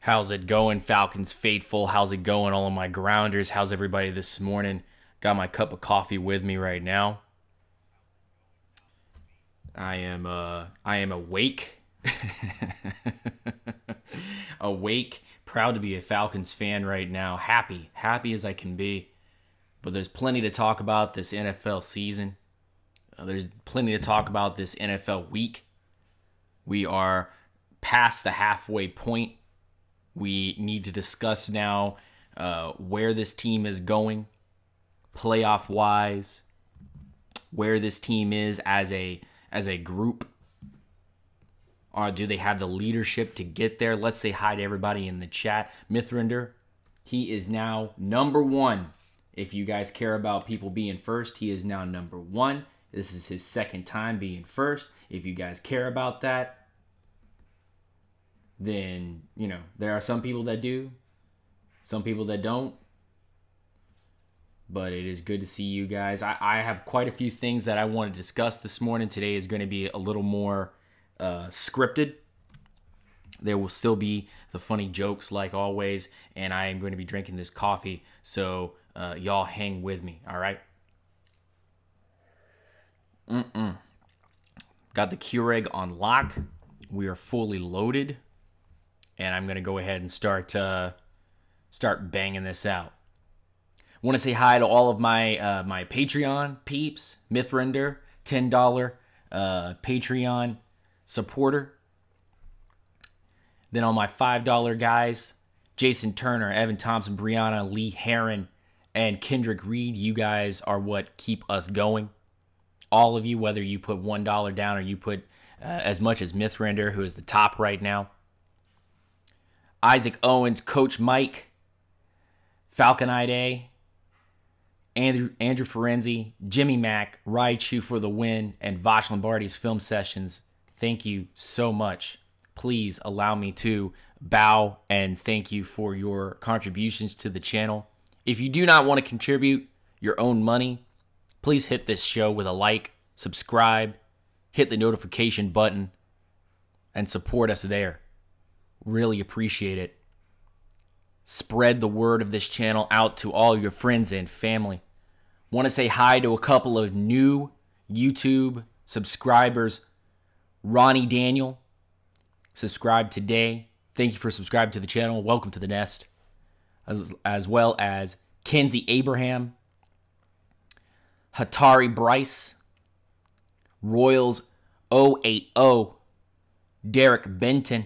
How's it going, Falcons faithful? How's it going, all of my grounders? How's everybody this morning? Got my cup of coffee with me right now. I am awake. Awake, proud to be a Falcons fan right now. Happy as I can be. But there's plenty to talk about this NFL season. There's plenty to talk about this NFL week. We are past the halfway point. We need to discuss now where this team is going, playoff-wise, where this team is as a group. Or do they have the leadership to get there? Let's say hi to everybody in the chat. Mithrinder, he is now number one. If you guys care about people being first, he is now number one. This is his second time being first. If you guys care about that, then, you know, there are some people that do, some people that don't. But it is good to see you guys. I have quite a few things that I want to discuss this morning. Today is going to be a little more scripted. There will still be the funny jokes like always, and I am going to be drinking this coffee, so y'all hang with me, all right? Got the Keurig on lock. We are fully loaded, and I'm going to go ahead and start banging this out. Want to say hi to all of my my Patreon peeps. Mithrinder, $10 Patreon supporter. Then all my $5 guys, Jason Turner, Evan Thompson, Brianna, Lee Heron, and Kendrick Reed. You guys are what keep us going. All of you, whether you put $1 down or you put as much as Mithrinder, who is the top right now. Isaac Owens, Coach Mike, Falconite A, Andrew Ferenzi, Jimmy Mack, Raichu for the win, and Vash Lombardi's film sessions. Thank you so much. Please allow me to bow and thank you for your contributions to the channel. If you do not want to contribute your own money, please hit this show with a like, subscribe, hit the notification button, and support us there. Really appreciate it. Spread the word of this channel out to all your friends and family. Want to say hi to a couple of new YouTube subscribers. Ronnie Daniel, subscribe today. Thank you for subscribing to the channel. Welcome to the nest. As well as Kenzie Abraham, Hatari Bryce, Royals 080, Derek Benton.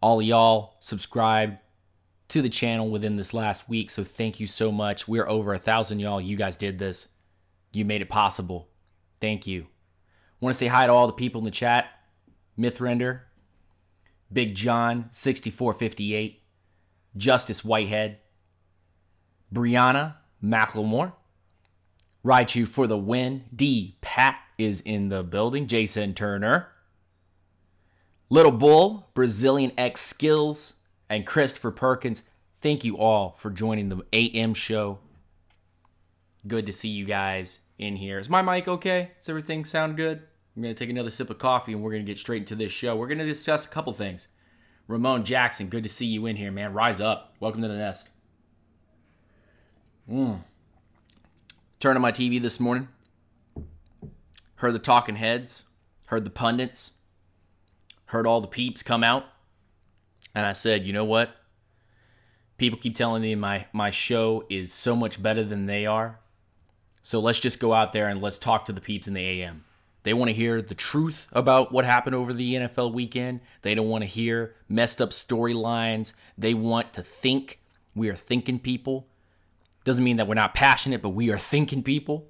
All y'all subscribed to the channel within this last week, so thank you so much. We're over 1,000 y'all. You guys did this. You made it possible. Thank you. Want to say hi to all the people in the chat. Mythrender, Big John 6458, Justice Whitehead, Brianna McLemore, Raichu for the win. D. Pat is in the building. Jason Turner, Little Bull, Brazilian X Skills, and Christopher Perkins. Thank you all for joining the AM show. Good to see you guys in here. Is my mic okay? Does everything sound good? I'm going to take another sip of coffee and we're going to get straight into this show. We're going to discuss a couple things. Ramon Jackson, good to see you in here, man. Rise up. Welcome to the nest. Turned on my TV this morning. Heard the talking heads. Heard the pundits. Heard all the peeps come out. And I said, you know what? People keep telling me my show is so much better than they are. So let's just go out there and let's talk to the peeps in the AM. They want to hear the truth about what happened over the NFL weekend. They don't want to hear messed up storylines. They want to think. We are thinking people. Doesn't mean that we're not passionate, but we are thinking people.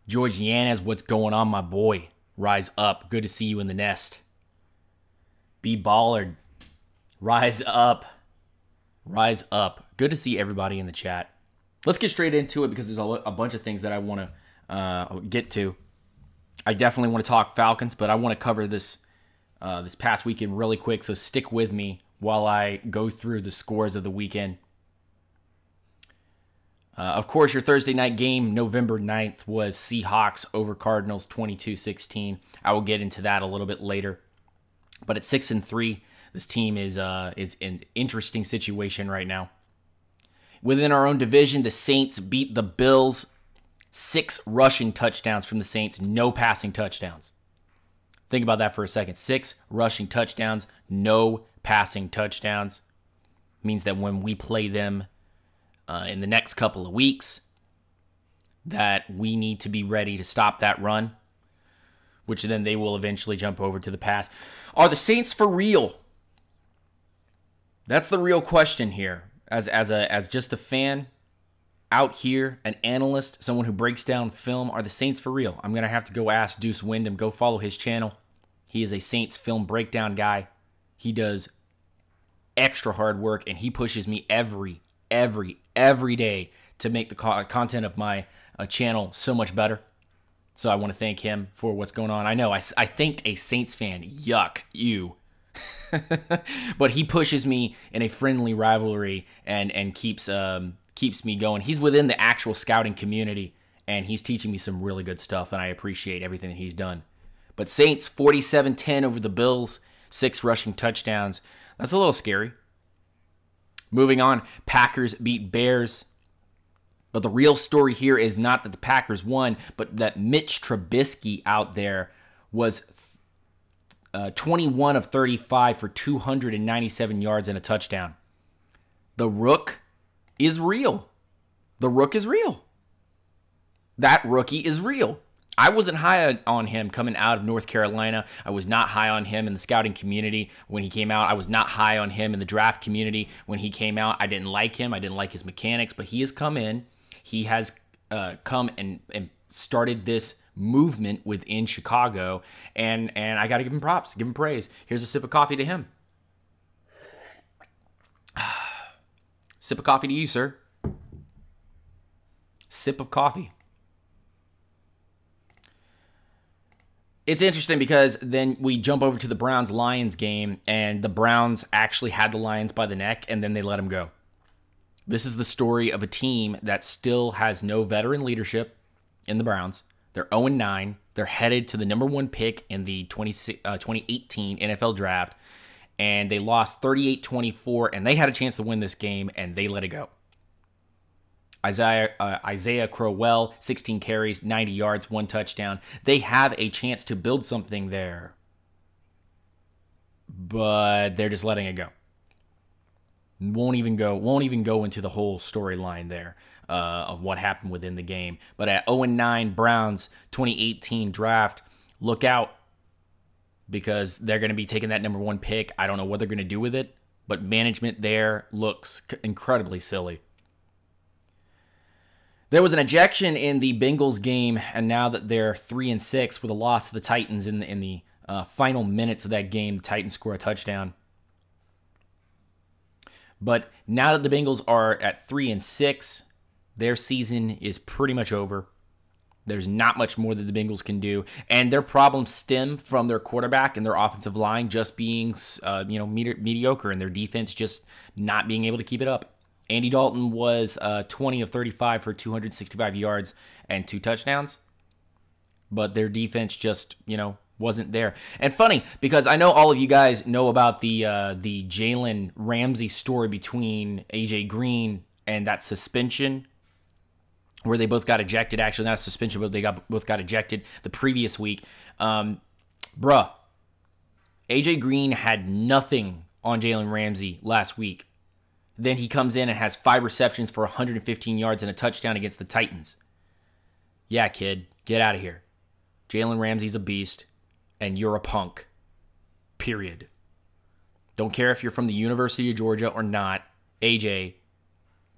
George Yanez, what's going on, my boy? Rise up. Good to see you in the nest. Be Ballard. Rise up. Rise up. Good to see everybody in the chat. Let's get straight into it because there's a bunch of things that I want to get to. I definitely want to talk Falcons, but I want to cover this this past weekend really quick, so stick with me while I go through the scores of the weekend. Of course, your Thursday night game, November 9th, was Seahawks over Cardinals 22-16. I will get into that a little bit later. But at 6-3, this team is in an interesting situation right now. Within our own division, the Saints beat the Bills. 6 rushing touchdowns from the Saints, no passing touchdowns. Think about that for a second. 6 rushing touchdowns, no passing touchdowns. Means that when we play them in the next couple of weeks, that we need to be ready to stop that run, which then they will eventually jump over to the pass. Are the Saints for real? That's the real question here. As just a fan out here, an analyst, someone who breaks down film, are the Saints for real? I'm going to have to go ask Deuce Wyndham. Go follow his channel. He is a Saints film breakdown guy. He does extra hard work, and he pushes me every day to make the content of my channel so much better. So I want to thank him for what's going on. I know I thanked a Saints fan. Yuck, you. But he pushes me in a friendly rivalry and keeps me going. He's within the actual scouting community, and he's teaching me some really good stuff, and I appreciate everything that he's done. But Saints 47-10 over the Bills, 6 rushing touchdowns. That's a little scary. Moving on, Packers beat Bears. But the real story here is not that the Packers won, but that Mitch Trubisky out there was 21 of 35 for 297 yards and a touchdown. The Rook is real. The Rook is real. That rookie is real. I wasn't high on him coming out of North Carolina. I was not high on him in the scouting community when he came out. I was not high on him in the draft community when he came out. I didn't like him. I didn't like his mechanics, but he has come in. He has come and started this movement within Chicago, and I got to give him props, give him praise. Here's a sip of coffee to him. Sip of coffee to you, sir. Sip of coffee. It's interesting because then we jump over to the Browns-Lions game, and the Browns actually had the Lions by the neck, and then they let them go. This is the story of a team that still has no veteran leadership in the Browns. They're 0-9. They're headed to the number 1 pick in the 2018 NFL draft, and they lost 38-24, and they had a chance to win this game, and they let it go. Isaiah Crowell, 16 carries, 90 yards, 1 touchdown. They have a chance to build something there, but they're just letting it go. Won't even go into the whole storyline there of what happened within the game. But at 0-9 Browns 2018 draft, look out, because they're going to be taking that number 1 pick. I don't know what they're going to do with it, but management there looks incredibly silly. There was an ejection in the Bengals game, and now that they're 3-6 with a loss to the Titans in the final minutes of that game, the Titans score a touchdown. But now that the Bengals are at 3-6, their season is pretty much over. There's not much more that the Bengals can do, and their problems stem from their quarterback and their offensive line just being, mediocre, and their defense just not being able to keep it up. Andy Dalton was 20 of 35 for 265 yards and 2 touchdowns, but their defense just, wasn't there. And funny, because I know all of you guys know about the Jalen Ramsey story between AJ Green and that suspension, where they both got ejected. Actually, not a suspension, but they both got ejected the previous week. AJ Green had nothing on Jalen Ramsey last week. Then he comes in and has 5 receptions for 115 yards and a touchdown against the Titans. Yeah, kid, get out of here. Jalen Ramsey's a beast, and you're a punk. Period. Don't care if you're from the University of Georgia or not. AJ,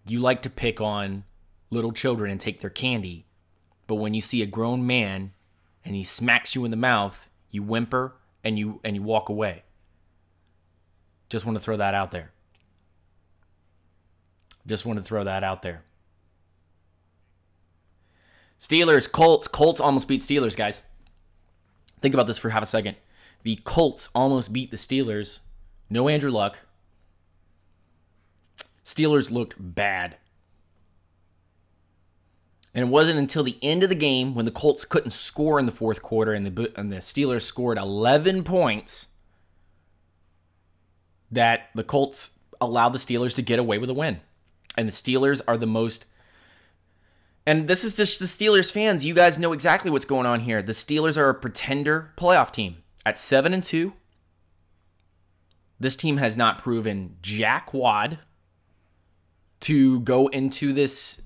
you like to pick on little children and take their candy, but when you see a grown man and he smacks you in the mouth, you whimper and you walk away. Just want to throw that out there. Steelers, Colts. Colts almost beat Steelers, guys. Think about this for half a second. The Colts almost beat the Steelers. No Andrew Luck. Steelers looked bad. And it wasn't until the end of the game, when the Colts couldn't score in the fourth quarter and the Steelers scored 11 points, that the Colts allowed the Steelers to get away with a win. And the Steelers are the most... And this is just the Steelers fans. You guys know exactly what's going on here. The Steelers are a pretender playoff team. At 7-2, this team has not proven jack wad to go into this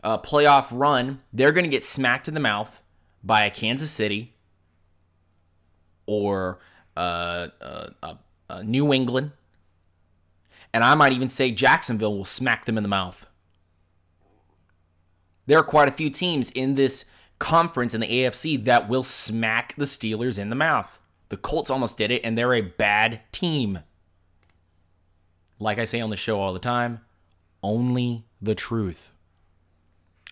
playoff run. They're going to get smacked in the mouth by a Kansas City or New England. And I might even say Jacksonville will smack them in the mouth. There are quite a few teams in this conference in the AFC that will smack the Steelers in the mouth. The Colts almost did it, and they're a bad team. Like I say on the show all the time, only the truth.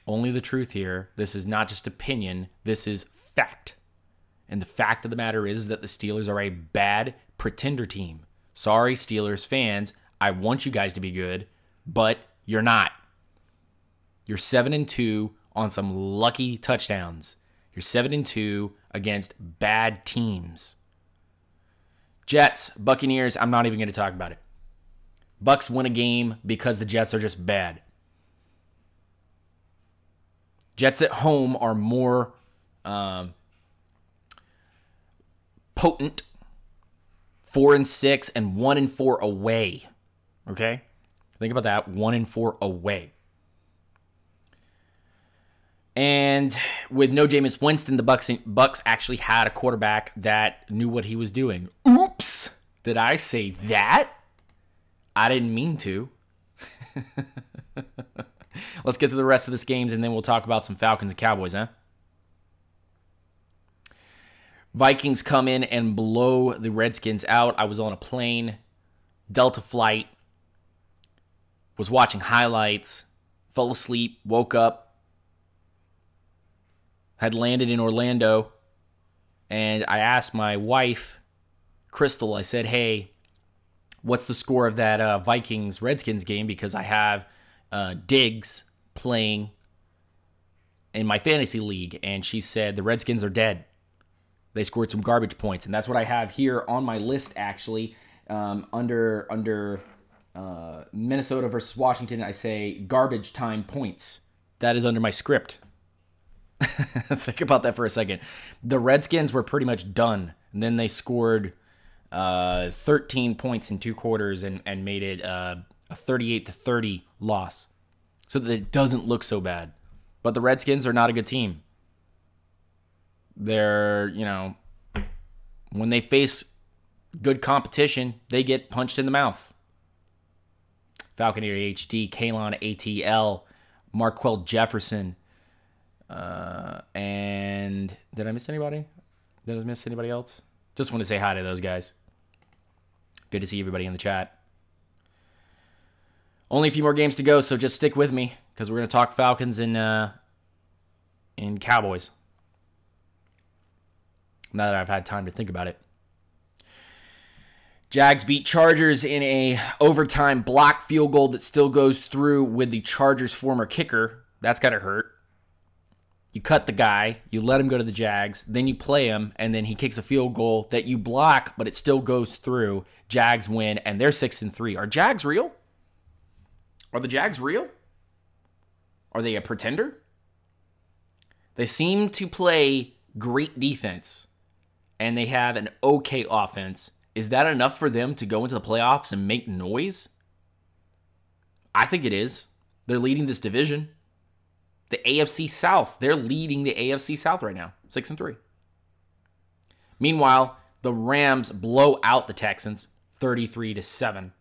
Only the truth here. This is not just opinion. This is fact. And the fact of the matter is that the Steelers are a bad pretender team. Sorry, Steelers fans. I want you guys to be good, but you're not. You're 7-2 on some lucky touchdowns. You're 7-2 against bad teams. Jets, Buccaneers, I'm not even going to talk about it. Bucs win a game because the Jets are just bad. Jets at home are more potent. 4-6 and 1-4 away. Okay? Think about that. 1-4 away. And with no Jameis Winston, the Bucs actually had a quarterback that knew what he was doing. Oops! Did I say that? I didn't mean to. Let's get to the rest of this games, and then we'll talk about some Falcons and Cowboys, huh? Vikings come in and blow the Redskins out. I was on a plane, Delta flight, was watching highlights, fell asleep, woke up, had landed in Orlando, and I asked my wife, Crystal, I said, hey, what's the score of that Vikings-Redskins game? Because I have Diggs playing in my fantasy league, and she said the Redskins are dead. They scored some garbage points, and that's what I have here on my list, actually. Under Minnesota versus Washington, I say garbage time points. That is under my script. Think about that for a second. The Redskins were pretty much done, and then they scored 13 points in 2 quarters and made it a 38-30 loss, so that it doesn't look so bad. But the Redskins are not a good team. They're, when they face good competition, they get punched in the mouth. Falconeer HD, Kalon ATL, Marquell Jefferson, and did I miss anybody? Did I miss anybody else? Just want to say hi to those guys. Good to see everybody in the chat. Only a few more games to go, so just stick with me because we're going to talk Falcons and Cowboys. Now that I've had time to think about it. Jags beat Chargers in a overtime block field goal that still goes through with the Chargers' former kicker. That's got to hurt. You cut the guy, you let him go to the Jags, then you play him, and then he kicks a field goal that you block, but it still goes through. Jags win, and they're 6-3. Are Jags real? Are the Jags real? Are they a pretender? They seem to play great defense, and they have an okay offense. Is that enough for them to go into the playoffs and make noise? I think it is. They're leading this division. The AFC South, they're leading the AFC South right now, 6-3. Meanwhile, the Rams blow out the Texans, 33-7.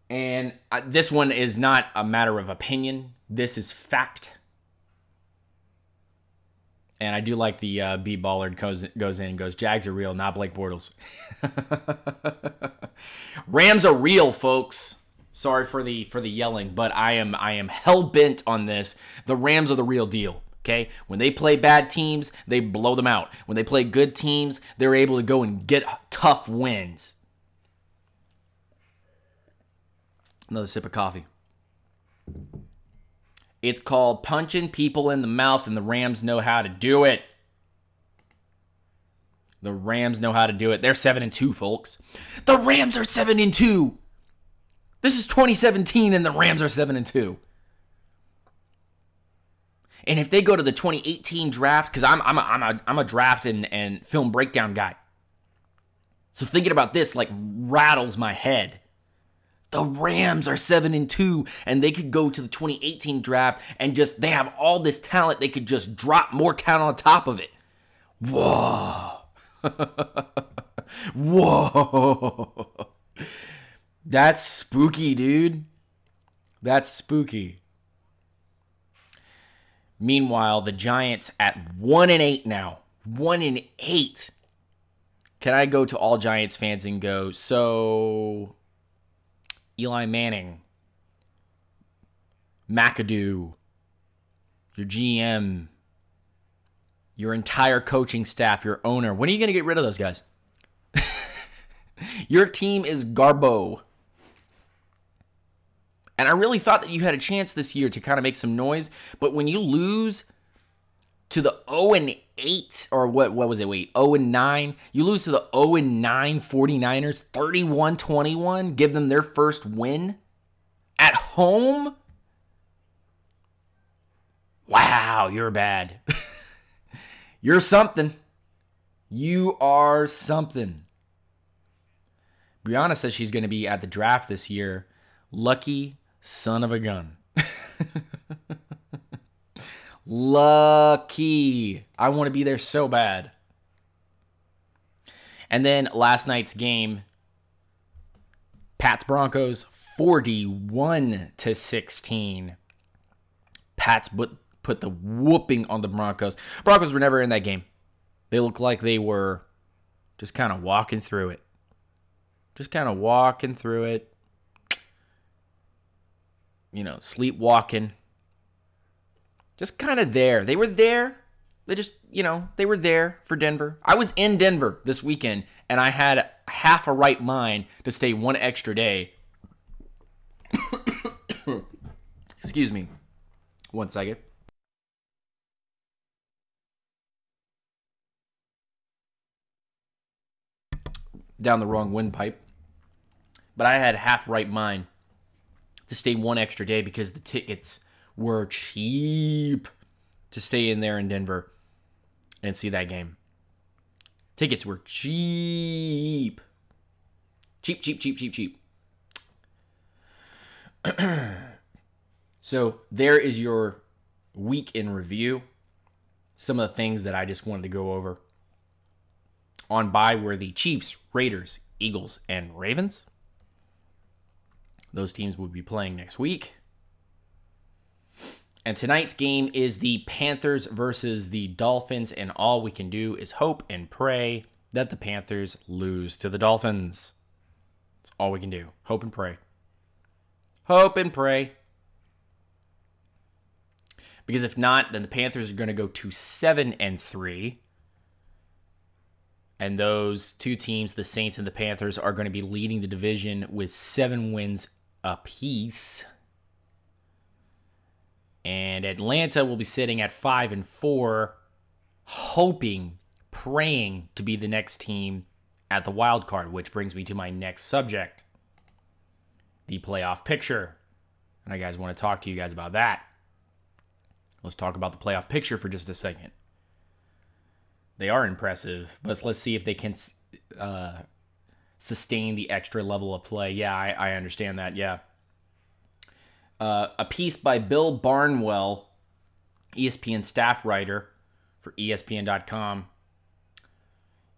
And this one is not a matter of opinion. This is fact. And I do like the B Ballard goes in and goes, Jags are real, not Blake Bortles. Rams are real, folks. Sorry for the yelling, but I am hell bent on this. The Rams are the real deal. Okay? When they play bad teams, they blow them out. When they play good teams, they're able to go and get tough wins. Another sip of coffee. It's called punching people in the mouth, and the Rams know how to do it. The Rams know how to do it. They're 7-2, folks. The Rams are 7-2. This is 2017, and the Rams are 7-2. And if they go to the 2018 draft, because I'm a draft and film breakdown guy, so thinking about this like rattles my head. The Rams are 7-2, and they could go to the 2018 draft and they have all this talent. They could just drop more talent on top of it. Whoa. Whoa. That's spooky, dude. That's spooky. Meanwhile, the Giants at 1-8 now. 1-8. Can I go to all Giants fans and go, so Eli Manning, McAdoo, your GM, your entire coaching staff, your owner, when are you going to get rid of those guys? Your team is garbo. And I really thought that you had a chance this year to kind of make some noise. But when you lose to the 0-8, or what was it? 0-9. You lose to the 0-9 49ers, 31-21. Give them their first win at home. Wow, you're bad. You're something. You are something. Brianna says she's going to be at the draft this year. Lucky son of a gun. Lucky. I want to be there so bad. And then last night's game, Pats Broncos 41-16. Pats put the whooping on the Broncos. Broncos were never in that game. They looked like they were just kind of walking through it. Just kind of walking through it. Sleepwalking. Just kind of there. They were there. They just, they were there for Denver. I was in Denver this weekend, and I had half a right mind to stay one extra day Excuse me. 1 second. Down the wrong windpipe. But I had half right mind to stay one extra day because the tickets were cheap to stay in there in Denver and see that game. Tickets were cheap. Cheap. So there is your week in review. Some of the things that I just wanted to go over. On bye were the Chiefs, Raiders, Eagles, and Ravens. Those teams will be playing next week. And tonight's game is the Panthers versus the Dolphins, and all we can do is hope and pray that the Panthers lose to the Dolphins. That's all we can do. Hope and pray. Hope and pray. Because if not, then the Panthers are going to go to 7-3. And those two teams, the Saints and the Panthers, are going to be leading the division with 7 wins apiece. And Atlanta will be sitting at 5-4, hoping, praying to be the next team at the wild card, which brings me to my next subject, the playoff picture. And I guys want to talk to you guys about that. Let's talk about the playoff picture for just a second. They are impressive, but let's see if they can sustain the extra level of play. Yeah, I understand that, yeah. A piece by Bill Barnwell, ESPN staff writer for ESPN.com.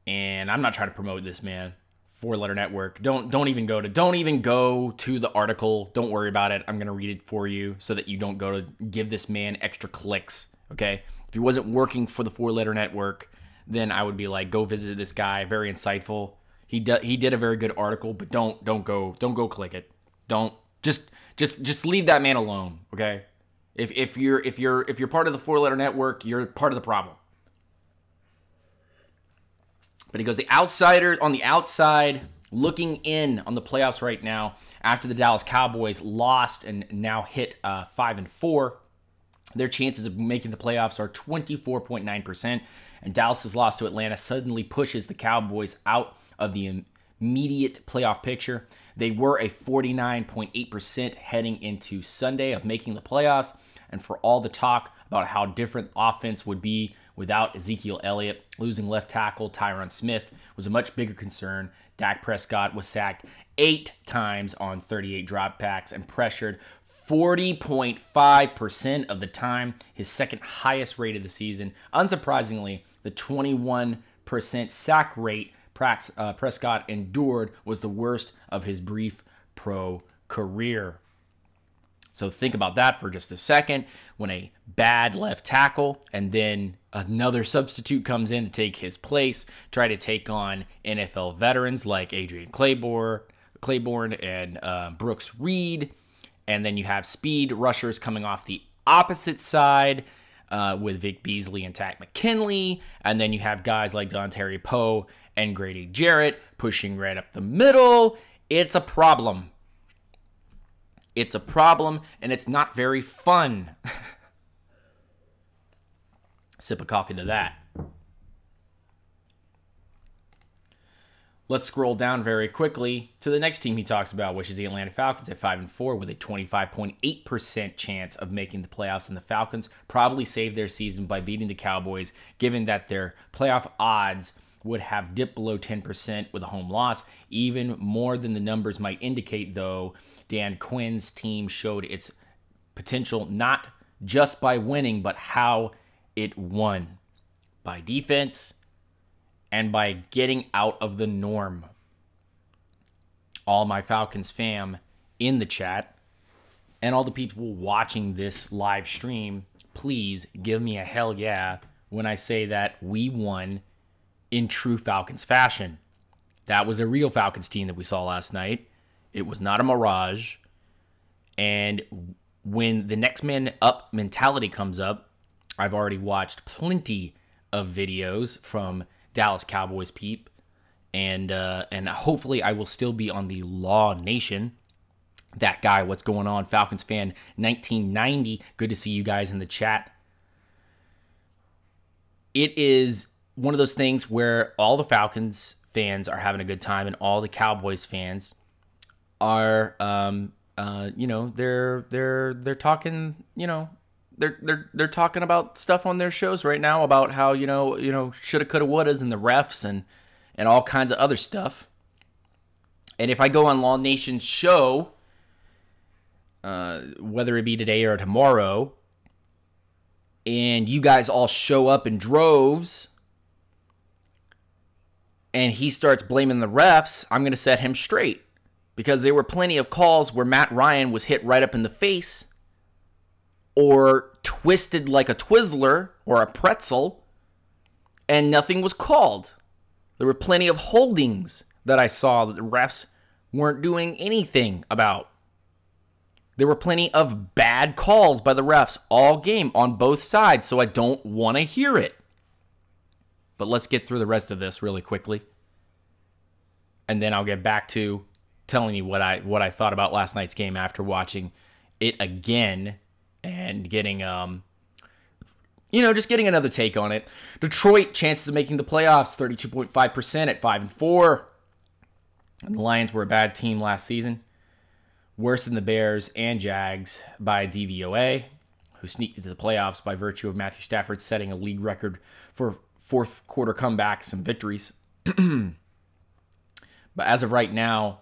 And I'm not trying to promote this, man. 4-letter network. Don't even go to the article. Don't worry about it. I'm going to read it for you so that you don't go to give this man extra clicks, okay? If he wasn't working for the 4-letter network, then I would be like, go visit this guy. Very insightful. He did a very good article, but don't go click it. Don't just leave that man alone, okay? If you're part of the 4-letter network, you're part of the problem. But he goes, the outsider on the outside, looking in on the playoffs right now, after the Dallas Cowboys lost and now hit 5-4, their chances of making the playoffs are 24.9%. And Dallas's loss to Atlanta suddenly pushes the Cowboys out of the immediate playoff picture. They were a 49.8% heading into Sunday of making the playoffs. And for all the talk about how different offense would be without Ezekiel Elliott, losing left tackle Tyron Smith was a much bigger concern. Dak Prescott was sacked 8 times on 38 dropbacks and pressured 40.5% of the time, his second highest rate of the season. Unsurprisingly, the 21% sack rate Prescott endured was the worst of his brief pro career. So think about that for just a second. When a bad left tackle and then another substitute comes in to take his place, try to take on NFL veterans like Adrian Claiborne and Brooks Reed, and then you have speed rushers coming off the opposite side with Vic Beasley and Takk McKinley. And then you have guys like Dontari Poe and Grady Jarrett pushing right up the middle. It's a problem. It's a problem, and it's not very fun. Sip of coffee to that. Let's scroll down very quickly to the next team he talks about, which is the Atlanta Falcons at 5-4 with a 25.8% chance of making the playoffs. And the Falcons probably saved their season by beating the Cowboys, given that their playoff odds would have dipped below 10% with a home loss. Even more than the numbers might indicate, though, Dan Quinn's team showed its potential not just by winning, but how it won. By defense and by getting out of the norm. All my Falcons fam in the chat and all the people watching this live stream, please give me a hell yeah when I say that we won in true Falcons fashion. That was a real Falcons team that we saw last night. It was not a mirage. And when the next man up mentality comes up, I've already watched plenty of videos from Dallas Cowboys peep, and hopefully I will still be on the Law Nation. That guy, what's going on? Falcons fan 1990. Good to see you guys in the chat. It is one of those things where all the Falcons fans are having a good time, and all the Cowboys fans are, they're talking, they're talking about stuff on their shows right now about how shoulda, coulda, wouldas, and the refs and all kinds of other stuff. And if I go on Law Nation's show, whether it be today or tomorrow, and you guys all show up in droves, and he starts blaming the refs, I'm going to set him straight. Because there were plenty of calls where Matt Ryan was hit right up in the face, or twisted like a Twizzler or a pretzel, and nothing was called. There were plenty of holdings that I saw that the refs weren't doing anything about. There were plenty of bad calls by the refs all game on both sides, so I don't want to hear it. But let's get through the rest of this really quickly, and then I'll get back to telling you what I thought about last night's game after watching it again and getting just getting another take on it. Detroit chances of making the playoffs 32.5% at 5-4. And the Lions were a bad team last season, worse than the Bears and Jags by DVOA, who sneaked into the playoffs by virtue of Matthew Stafford setting a league record for fourth quarter comebacks and victories. But as of right now,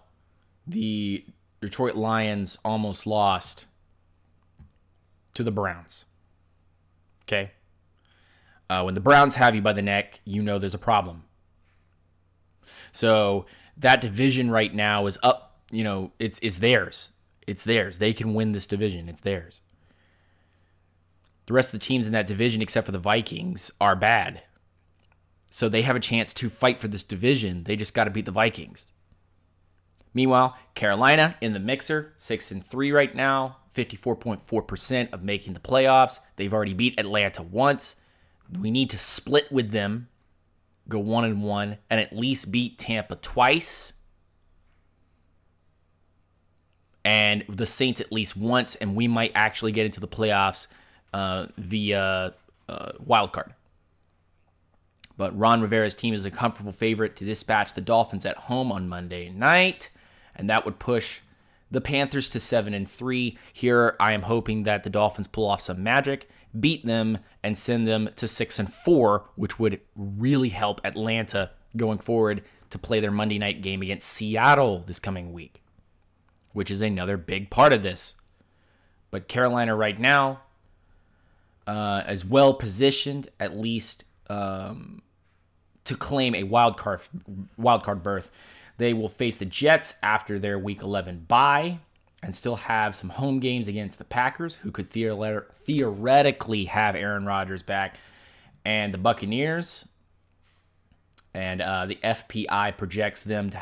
the Detroit Lions almost lost to the Browns. Okay? When the Browns have you by the neck, you know there's a problem. So that division right now is up. It's theirs. It's theirs. They can win this division. It's theirs. The rest of the teams in that division, except for the Vikings, are bad. So they have a chance to fight for this division. They just got to beat the Vikings. Meanwhile, Carolina in the mixer, 6-3 right now, 54.4% of making the playoffs. They've already beat Atlanta once. We need to split with them, go 1-1, and at least beat Tampa twice. And the Saints at least once, and we might actually get into the playoffs via wild card. But Ron Rivera's team is a comfortable favorite to dispatch the Dolphins at home on Monday night, and that would push the Panthers to 7-3. Here, I am hoping that the Dolphins pull off some magic, beat them, and send them to 6-4, which would really help Atlanta going forward to play their Monday night game against Seattle this coming week, which is another big part of this. But Carolina right now is well positioned, at least to claim a wild card berth. They will face the Jets after their Week 11 bye and still have some home games against the Packers, who could theoretically have Aaron Rodgers back, and the Buccaneers. And the FPI projects them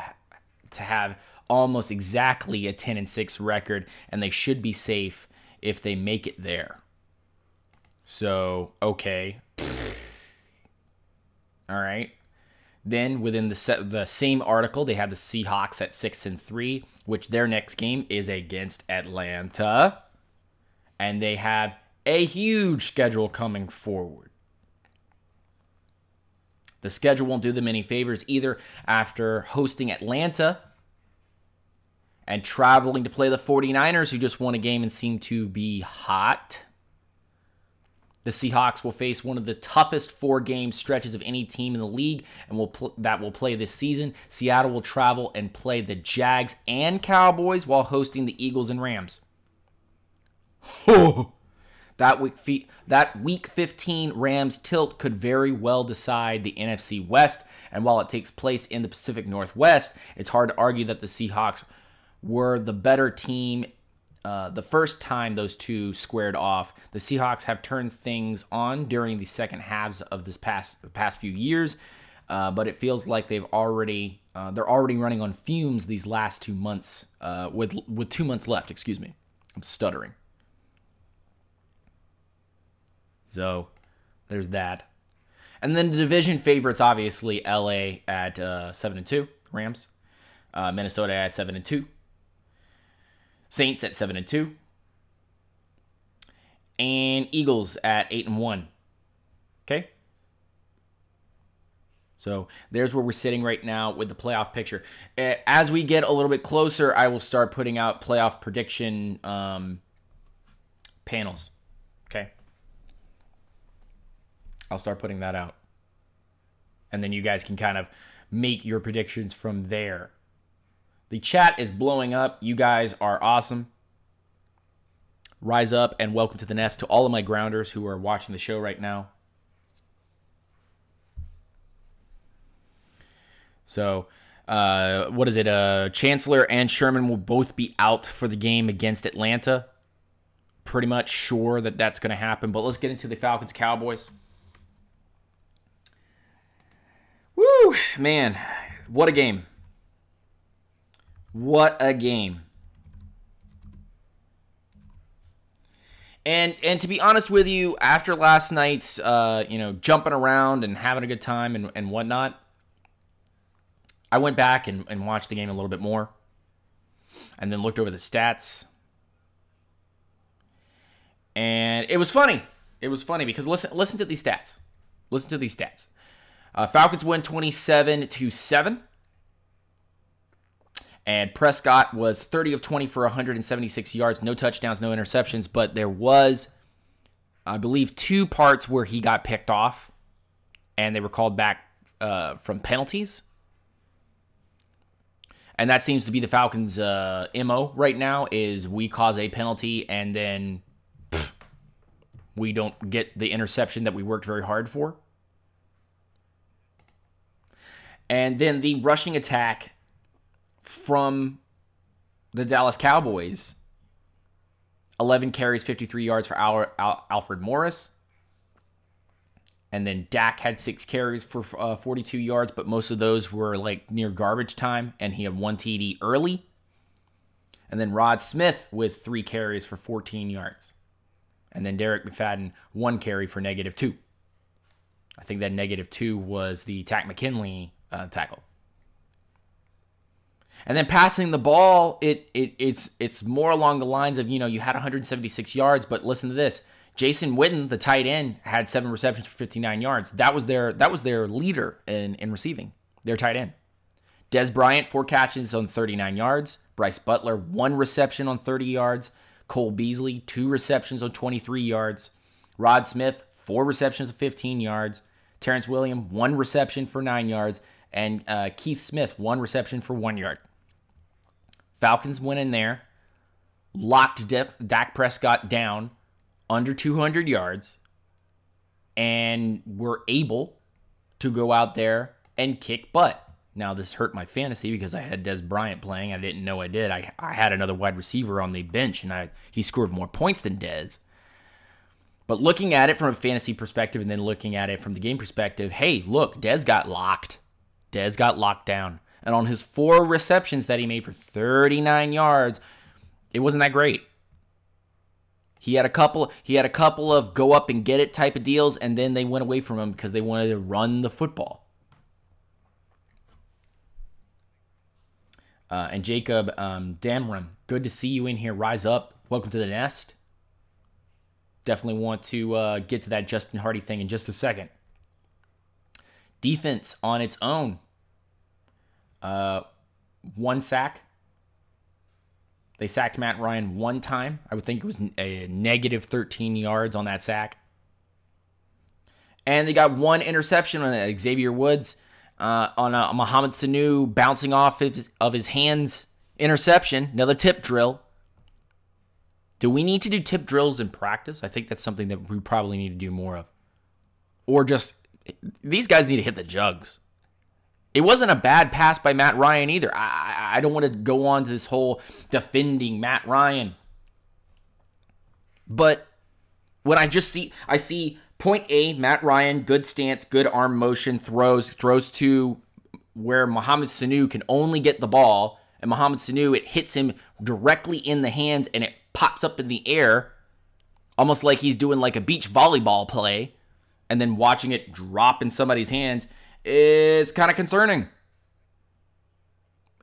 to have almost exactly a 10-6 record, and they should be safe if they make it there. So, okay. All right. Then within the same article, they have the Seahawks at 6-3, which their next game is against Atlanta. And they have a huge schedule coming forward. The schedule won't do them any favors either after hosting Atlanta and traveling to play the 49ers, who just won a game and seem to be hot. The Seahawks will face one of the toughest 4-game stretches of any team in the league and will play this season. Seattle will travel and play the Jags and Cowboys while hosting the Eagles and Rams. That week 15 Rams tilt could very well decide the NFC West, and while it takes place in the Pacific Northwest, it's hard to argue that the Seahawks were the better team the first time those two squared off. The Seahawks have turned things on during the second halves of this past few years, but it feels like they're already running on fumes these last 2 months, with 2 months left. Excuse me, I'm stuttering. So there's that, and then the division favorites, obviously LA at 7-2, Rams, Minnesota at 7-2. Saints at 7-2. And Eagles at 8-1. Okay? So there's where we're sitting right now with the playoff picture. As we get a little bit closer, I will start putting out playoff prediction panels. Okay? I'll start putting that out. And then you guys can kind of make your predictions from there. The chat is blowing up. You guys are awesome. Rise up and welcome to the nest to all of my grounders who are watching the show right now. So, what is it? Chancellor and Sherman will both be out for the game against Atlanta. Pretty much sure that that's going to happen. But let's get into the Falcons-Cowboys. Woo! Man, what a game. What a game. And to be honest with you, after last night's, jumping around and having a good time and whatnot, I went back and watched the game a little bit more and then looked over the stats. And it was funny. It was funny because listen to these stats. Listen to these stats. Falcons win 27-7. And Prescott was 30 of 20 for 176 yards. No touchdowns, no interceptions. But there was, I believe, 2 parts where he got picked off. And they were called back from penalties. And that seems to be the Falcons' MO right now, is we cause a penalty and then we don't get the interception that we worked very hard for. And then the rushing attack from the Dallas Cowboys, 11 carries, 53 yards for Alfred Morris. And then Dak had 6 carries for 42 yards, but most of those were like near garbage time, and he had 1 TD early. And then Rod Smith with 3 carries for 14 yards. And then Derek McFadden, 1 carry for -2. I think that -2 was the Takk McKinley tackle. And then passing the ball, it's more along the lines of, you had 176 yards, but listen to this. Jason Witten, the tight end, had 7 receptions for 59 yards. That was their leader in receiving, their tight end. Des Bryant, 4 catches on 39 yards. Bryce Butler, 1 reception on 30 yards. Cole Beasley, 2 receptions on 23 yards. Rod Smith, 4 receptions of 15 yards. Terrence Williams, 1 reception for 9 yards. And Keith Smith, 1 reception for 1 yard. Falcons went in there, locked Dak Prescott down under 200 yards, and were able to go out there and kick butt. Now, this hurt my fantasy because I had Des Bryant playing. I didn't know I did. I had another wide receiver on the bench, and he scored more points than Des. But looking at it from a fantasy perspective and then looking at it from the game perspective, hey, look, Des got locked. Des got locked down. And on his 4 receptions that he made for 39 yards, it wasn't that great. He had a couple of go up and get it type of deals, and then they went away from him because they wanted to run the football. And Jacob Damron, good to see you in here. Rise up. Welcome to the nest. Definitely want to get to that Justin Hardy thing in just a second. Defense on its own. 1 sack. They sacked Matt Ryan 1 time. I would think it was a -13 yards on that sack. And they got 1 interception on Xavier Woods on a Mohamed Sanu bouncing off of his hands interception. Another tip drill. Do we need to do tip drills in practice? I think that's something that we probably need to do more of. Or just, these guys need to hit the jugs. It wasn't a bad pass by Matt Ryan either. I don't want to go on to this whole defending Matt Ryan. But when I see point A, Matt Ryan, good stance, good arm motion, throws to where Mohamed Sanu can only get the ball. And Mohamed Sanu, it hits him directly in the hands and it pops up in the air. Almost like he's doing like a beach volleyball play. And then watching it drop in somebody's hands. It's kind of concerning.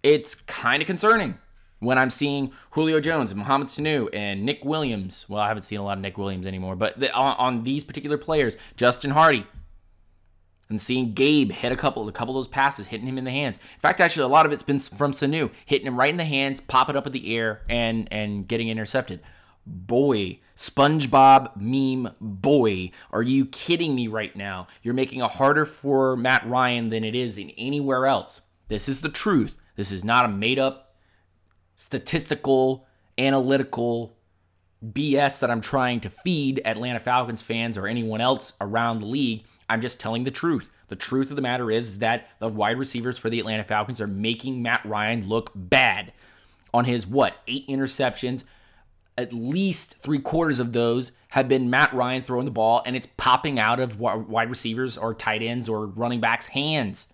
It's kind of concerning. When I'm seeing Julio Jones and Mohamed Sanu and Nick Williams, well, I haven't seen a lot of Nick Williams anymore, but on these particular players, Justin Hardy, and seeing Gabe hit a couple of those passes, hitting him in the hands. In fact, actually, a lot of it's been from Sanu, hitting him right in the hands, popping up in the air, and getting intercepted. Boy, SpongeBob meme boy, are you kidding me right now? You're making it harder for Matt Ryan than it is in anywhere else. This is the truth. This is not a made-up statistical, analytical BS that I'm trying to feed Atlanta Falcons fans or anyone else around the league. I'm just telling the truth. The truth of the matter is that the wide receivers for the Atlanta Falcons are making Matt Ryan look bad. On his, 8 interceptions, at least 3/4 of those have been Matt Ryan throwing the ball, and it's popping out of wide receivers or tight ends or running backs' hands.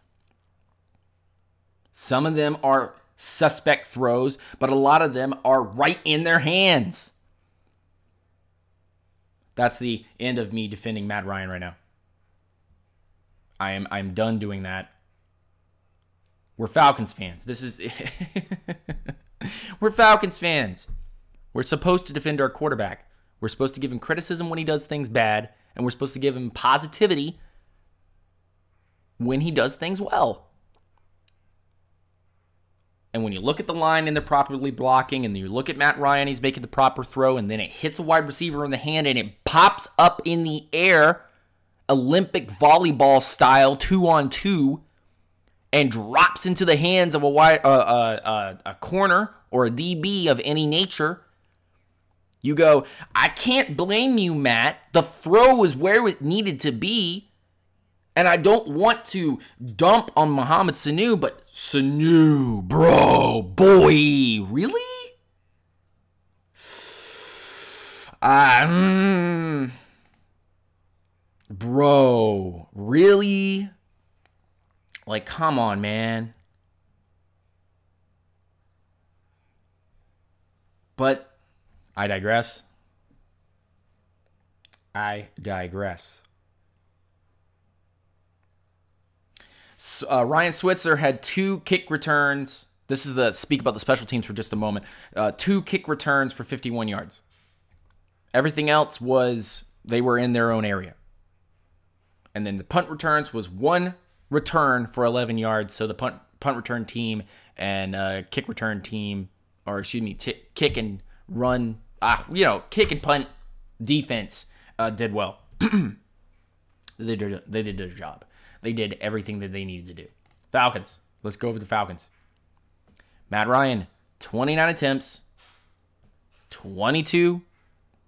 Some of them are suspect throws, but a lot of them are right in their hands. That's the end of me defending Matt Ryan right now. I'm done doing that. We're Falcons fans. We're Falcons fans. We're supposed to defend our quarterback. We're supposed to give him criticism when he does things bad, and we're supposed to give him positivity when he does things well. And when you look at the line and they're properly blocking, and you look at Matt Ryan, he's making the proper throw, and then it hits a wide receiver in the hand, and it pops up in the air, Olympic volleyball style, 2-on-2, and drops into the hands of a corner or a DB of any nature. You go, I can't blame you, Matt. The throw is where it needed to be. And I don't want to dump on Mohamed Sanu, but Sanu, bro, boy, really? Bro, really? Like, come on, man. But I digress. Ryan Switzer had 2 kick returns. This is speak about the special teams for just a moment. 2 kick returns for 51 yards. Everything else they were in their own area. And then the punt returns was 1 return for 11 yards. So the punt return team and kick return team, or excuse me, kick and run, kick and punt defense did well. They did their job. They did everything that they needed to do. Falcons. Let's go over the Falcons. Matt Ryan, 29 attempts, 22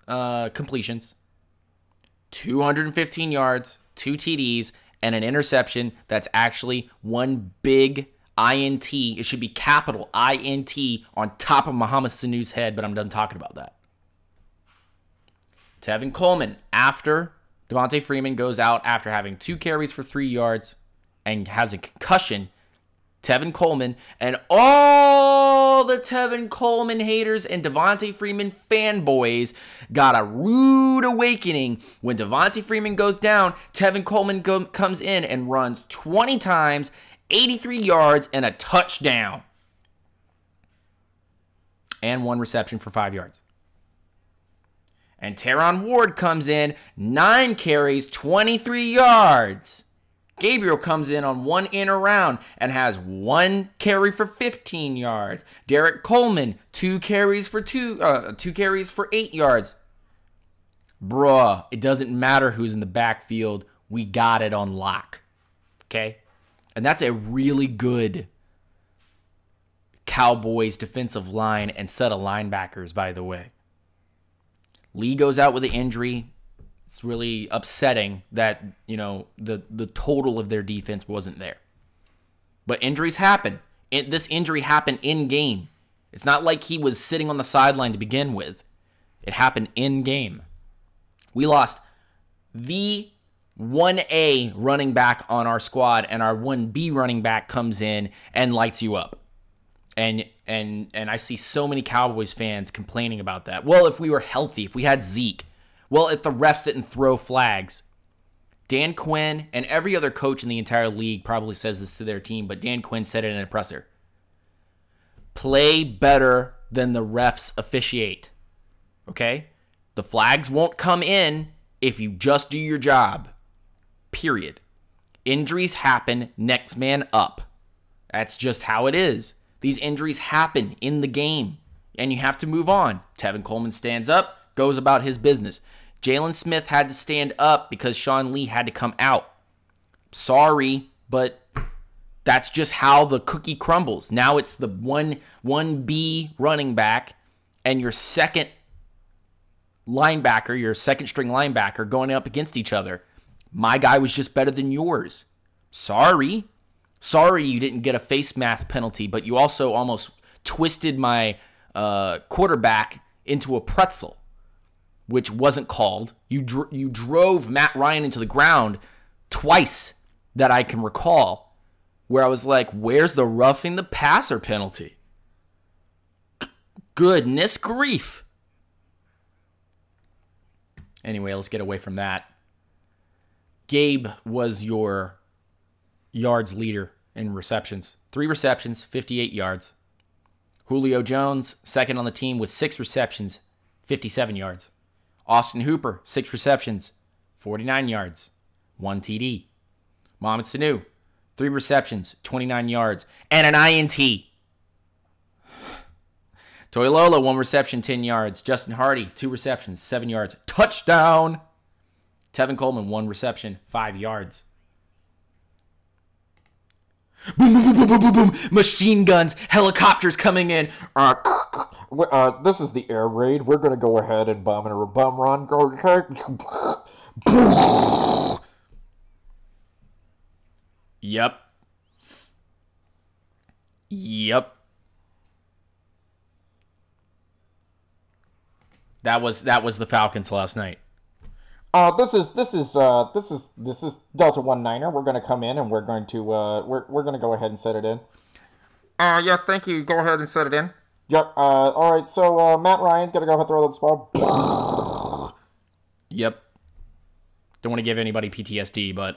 completions, 215 yards, 2 TDs, and an interception that's actually one big INT. It should be capital INT on top of Mohamed Sanu's head, but I'm done talking about that. Tevin Coleman, after Devontae Freeman goes out after having 2 carries for 3 yards and has a concussion, Tevin Coleman and all the Tevin Coleman haters and Devontae Freeman fanboys got a rude awakening. When Devontae Freeman goes down, Tevin Coleman comes in and runs 20 times, 83 yards, and a touchdown. And 1 reception for 5 yards. And Teron Ward comes in, 9 carries, 23 yards. Gabriel comes in on 1 in around and has 1 carry for 15 yards. Derek Coleman, 2 carries for 8 yards. Bruh, it doesn't matter who's in the backfield. We got it on lock. Okay? And that's a really good Cowboys defensive line and set of linebackers, by the way. Lee goes out with an injury. It's really upsetting that, the total of their defense wasn't there. But injuries happen. This injury happened in game. It's not like he was sitting on the sideline to begin with. It happened in game. We lost the 1A running back on our squad, and our 1B running back comes in and lights you up. And I see so many Cowboys fans complaining about that. Well, if we were healthy, if we had Zeke. Well, if the refs didn't throw flags. Dan Quinn and every other coach in the entire league probably says this to their team, but Dan Quinn said it in a presser. Play better than the refs officiate. Okay? The flags won't come in if you just do your job. Period. Injuries happen, next man up. That's just how it is. These injuries happen in the game, and you have to move on. Tevin Coleman stands up, goes about his business. Jalen Smith had to stand up because Sean Lee had to come out. Sorry, but that's just how the cookie crumbles. Now it's the 1B running back and your second linebacker, your second string linebacker going up against each other. My guy was just better than yours. Sorry you didn't get a face mask penalty, but you also almost twisted my quarterback into a pretzel, which wasn't called. You drove Matt Ryan into the ground twice that I can recall, where I was like, where's the roughing the passer penalty? Goodness grief. Anyway, let's get away from that. Gabe was your yards leader in receptions. 3 receptions, 58 yards. Julio Jones, second on the team with 6 receptions, 57 yards. Austin Hooper, 6 receptions, 49 yards, 1 TD. Mohamed Sanu, 3 receptions, 29 yards, and an INT. Toilola, 1 reception, 10 yards. Justin Hardy, 2 receptions, 7 yards. Touchdown! Tevin Coleman, 1 reception, 5 yards. Boom, boom, boom, boom, boom, boom, boom. Machine guns, helicopters coming in. This is the air raid. We're going to go ahead and bum run. Yep. That was the Falcons last night. This is Delta 19er. We're going to come in and we're going to we're going to go ahead and set it in. Yes, thank you. Go ahead and set it in. Yep. All right. So Matt Ryan's going to go ahead and throw that ball. Yep. Don't want to give anybody PTSD, but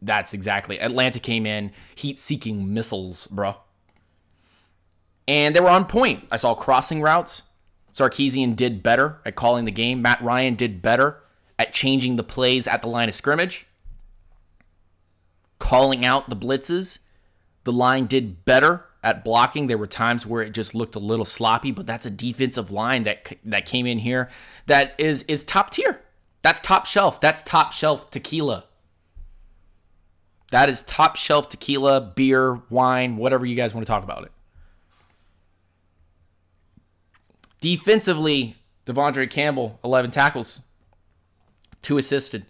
that's exactly. Atlanta came in heat-seeking missiles, bro. And they were on point. I saw crossing routes. Sarkisian did better at calling the game. Matt Ryan did better at changing the plays at the line of scrimmage. Calling out the blitzes. The line did better at blocking. There were times where it just looked a little sloppy, but that's a defensive line that came in here that is top tier. That's top shelf. That's top shelf tequila. That is top shelf tequila, beer, wine, whatever you guys want to talk about it. Defensively, Devondre Campbell, 11 tackles, 2 assisted.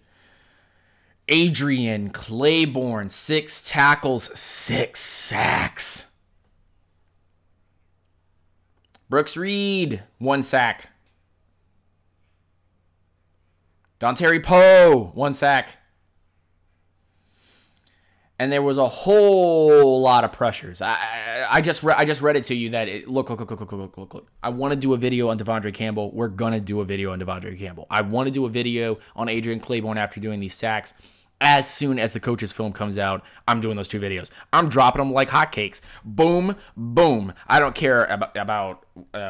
Adrian Claiborne, 6 tackles, 6 sacks. Brooks Reed, 1 sack. Dontari Poe, 1 sack. And there was a whole lot of pressures. I just read it to you that look. I want to do a video on Devondre Campbell. We're gonna do a video on Devondre Campbell. I want to do a video on Adrian Claiborne after doing these sacks. As soon as the coach's film comes out, I'm doing those 2 videos. I'm dropping them like hotcakes. Boom, boom. I don't care about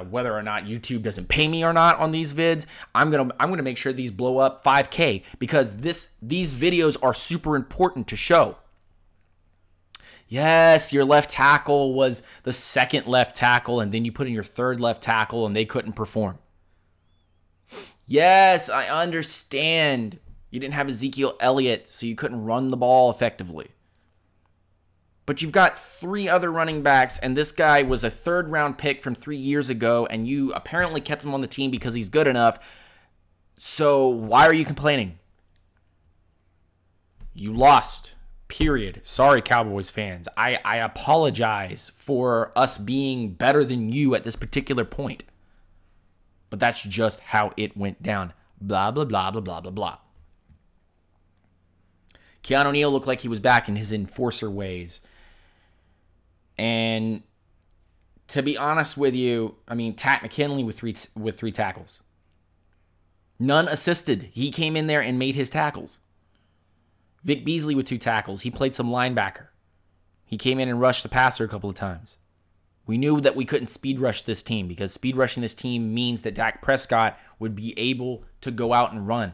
whether or not YouTube doesn't pay me or not on these vids. I'm gonna make sure these blow up 5K because these videos are super important to show. Yes, your left tackle was the second left tackle, and then you put in your third left tackle, and they couldn't perform. Yes, I understand. You didn't have Ezekiel Elliott, so you couldn't run the ball effectively. But you've got 3 other running backs, and this guy was a 3rd-round pick from 3 years ago, and you apparently kept him on the team because he's good enough. So why are you complaining? You lost. Period. Sorry, Cowboys fans. I apologize for us being better than you at this particular point. But that's just how it went down. Blah, blah, blah, blah, blah, blah, blah. Keanu Neal looked like he was back in his enforcer ways. And to be honest with you, I mean, Tat McKinley with three tackles. None assisted. He came in there and made his tackles. Vic Beasley with 2 tackles. He played some linebacker. He came in and rushed the passer a couple of times. We knew that we couldn't speed rush this team because speed rushing this team means that Dak Prescott would be able to go out and run.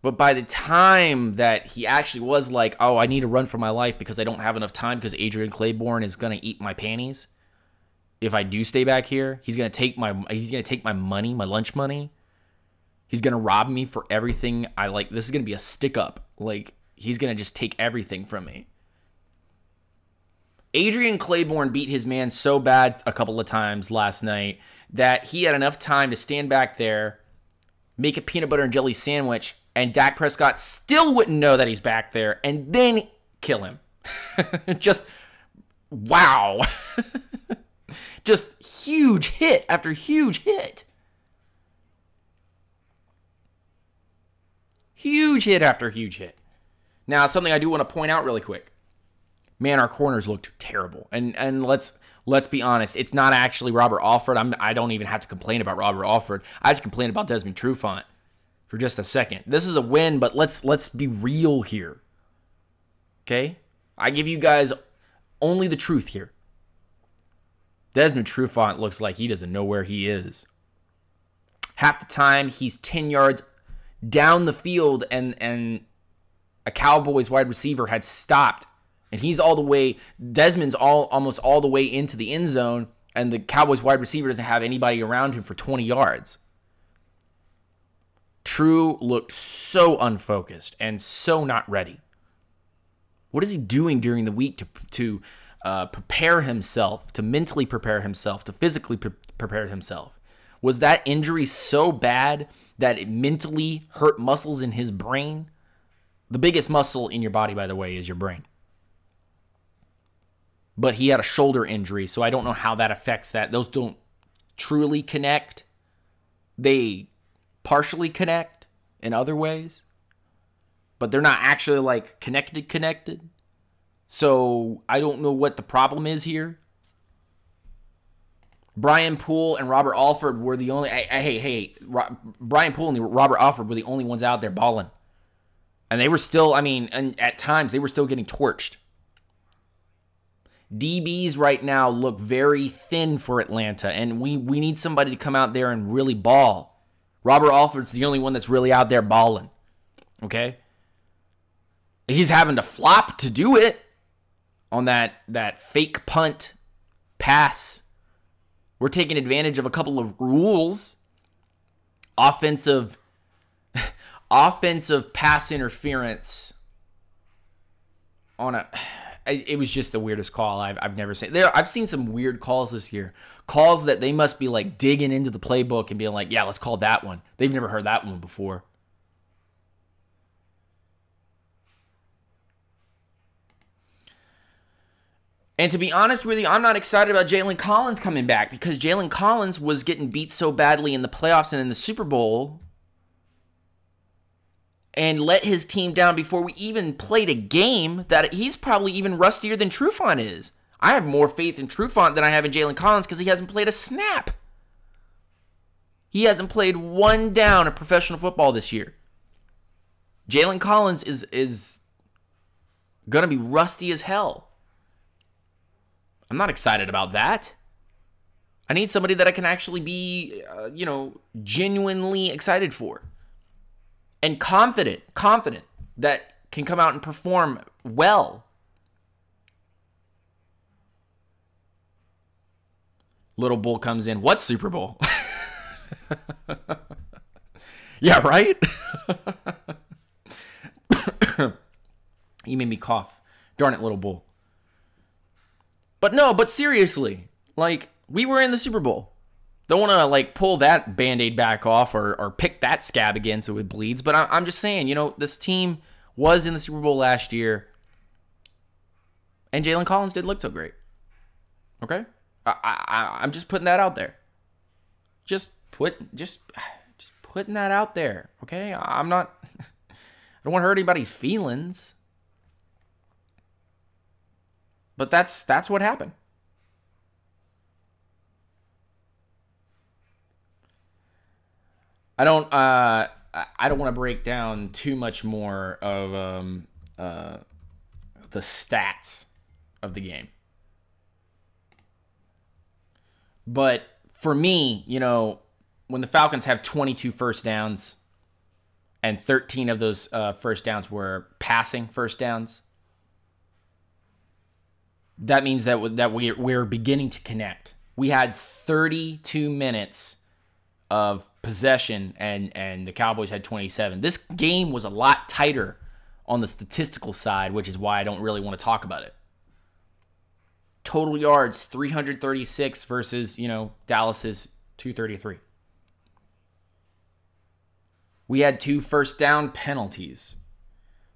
But by the time that he actually was like, oh, I need to run for my life because I don't have enough time because Adrian Claiborne is going to eat my panties. If I do stay back here, he's going to take my money, my lunch money. He's going to rob me for everything I like. This is going to be a stick up. Like, he's going to just take everything from me. Adrian Claiborne beat his man so bad a couple of times last night that he had enough time to stand back there, make a peanut butter and jelly sandwich, and Dak Prescott still wouldn't know that he's back there, and then kill him. Just, wow. Just huge hit after huge hit. Huge hit after huge hit. Now, something I do want to point out really quick. Man, our corners looked terrible. And let's be honest. It's not actually Robert Alford. I don't even have to complain about Robert Alford. I have to complain about Desmond Trufant for just a second. This is a win, but let's be real here. Okay? I give you guys only the truth here. Desmond Trufant looks like he doesn't know where he is. Half the time, he's 10 yards down the field, and a Cowboys wide receiver had stopped. And he's all the way, Desmond's almost all the way into the end zone, and the Cowboys wide receiver doesn't have anybody around him for 20 yards. True looked so unfocused and so not ready. What is he doing during the week to prepare himself, to mentally prepare himself, to physically prepare himself? Was that injury so bad that it mentally hurt muscles in his brain? The biggest muscle in your body, by the way, is your brain. But he had a shoulder injury, so I don't know how that affects that. Those don't truly connect. They partially connect in other ways, but they're not actually like connected. So I don't know what the problem is here. Brian Poole and Robert Alford were the only... Brian Poole and Robert Alford were the only ones out there balling. And they were still, and at times, they were still getting torched. DBs right now look very thin for Atlanta, and we need somebody to come out there and really ball. Robert Alford's the only one that's really out there balling. Okay? He's having to flop to do it on that fake punt pass. We're taking advantage of a couple of rules. Offensive pass interference on a... It was just the weirdest call I've never seen. I've seen some weird calls this year. Calls that they must be like digging into the playbook and being like, yeah, let's call that one. They've never heard that one before. And to be honest with you, I'm not excited about Jalen Collins coming back because Jalen Collins was getting beat so badly in the playoffs and in the Super Bowl and let his team down before we even played a game that he's probably even rustier than Trufant is. I have more faith in Trufant than I have in Jalen Collins because he hasn't played a snap. He hasn't played one down of professional football this year. Jalen Collins is going to be rusty as hell. I'm not excited about that. I need somebody that I can actually be, genuinely excited for. And confident that can come out and perform well. Little Bull comes in. What Super Bowl? Yeah, right? You made me cough. Darn it, Little Bull. But seriously, we were in the Super Bowl. Don't want to, pull that Band-Aid back off or pick that scab again so it bleeds. But I'm just saying, this team was in the Super Bowl last year. And Jalen Collins didn't look so great. Okay? I'm just putting that out there. Just putting that out there. Okay? I'm not... I don't want to hurt anybody's feelings. But that's what happened. I don't want to break down too much more of the stats of the game. But for me, when the Falcons have 22 first downs and 13 of those first downs were passing first downs, that means that we're beginning to connect. We had 32 minutes of possession, and the Cowboys had 27. This game was a lot tighter on the statistical side, which is why I don't really want to talk about it. Total yards, 336 versus, Dallas's 233. We had 2 first down penalties.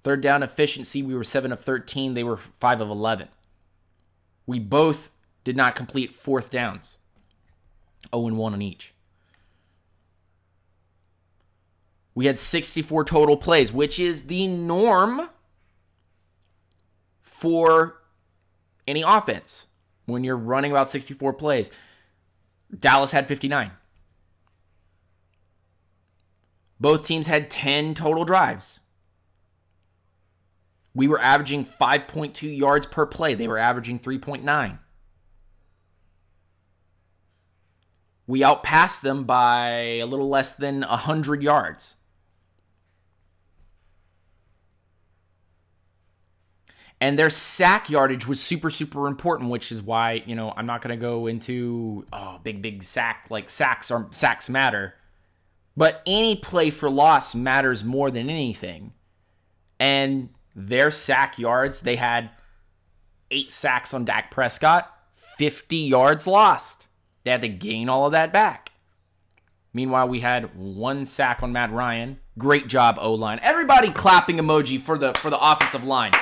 Third down efficiency, we were 7 of 13. They were 5 of 11. We both did not complete fourth downs. 0-1 on each. We had 64 total plays, which is the norm for any offense when you're running about 64 plays. Dallas had 59. Both teams had 10 total drives. We were averaging 5.2 yards per play. They were averaging 3.9. We outpassed them by a little less than 100 yards. And their sack yardage was super, super important, which is why, I'm not going to go into big sack, like sacks matter. But any play for loss matters more than anything. And their sack yards, they had 8 sacks on Dak Prescott, 50 yards lost. They had to gain all of that back. Meanwhile, we had 1 sack on Matt Ryan. Great job, O-line. Everybody clapping emoji for the offensive line.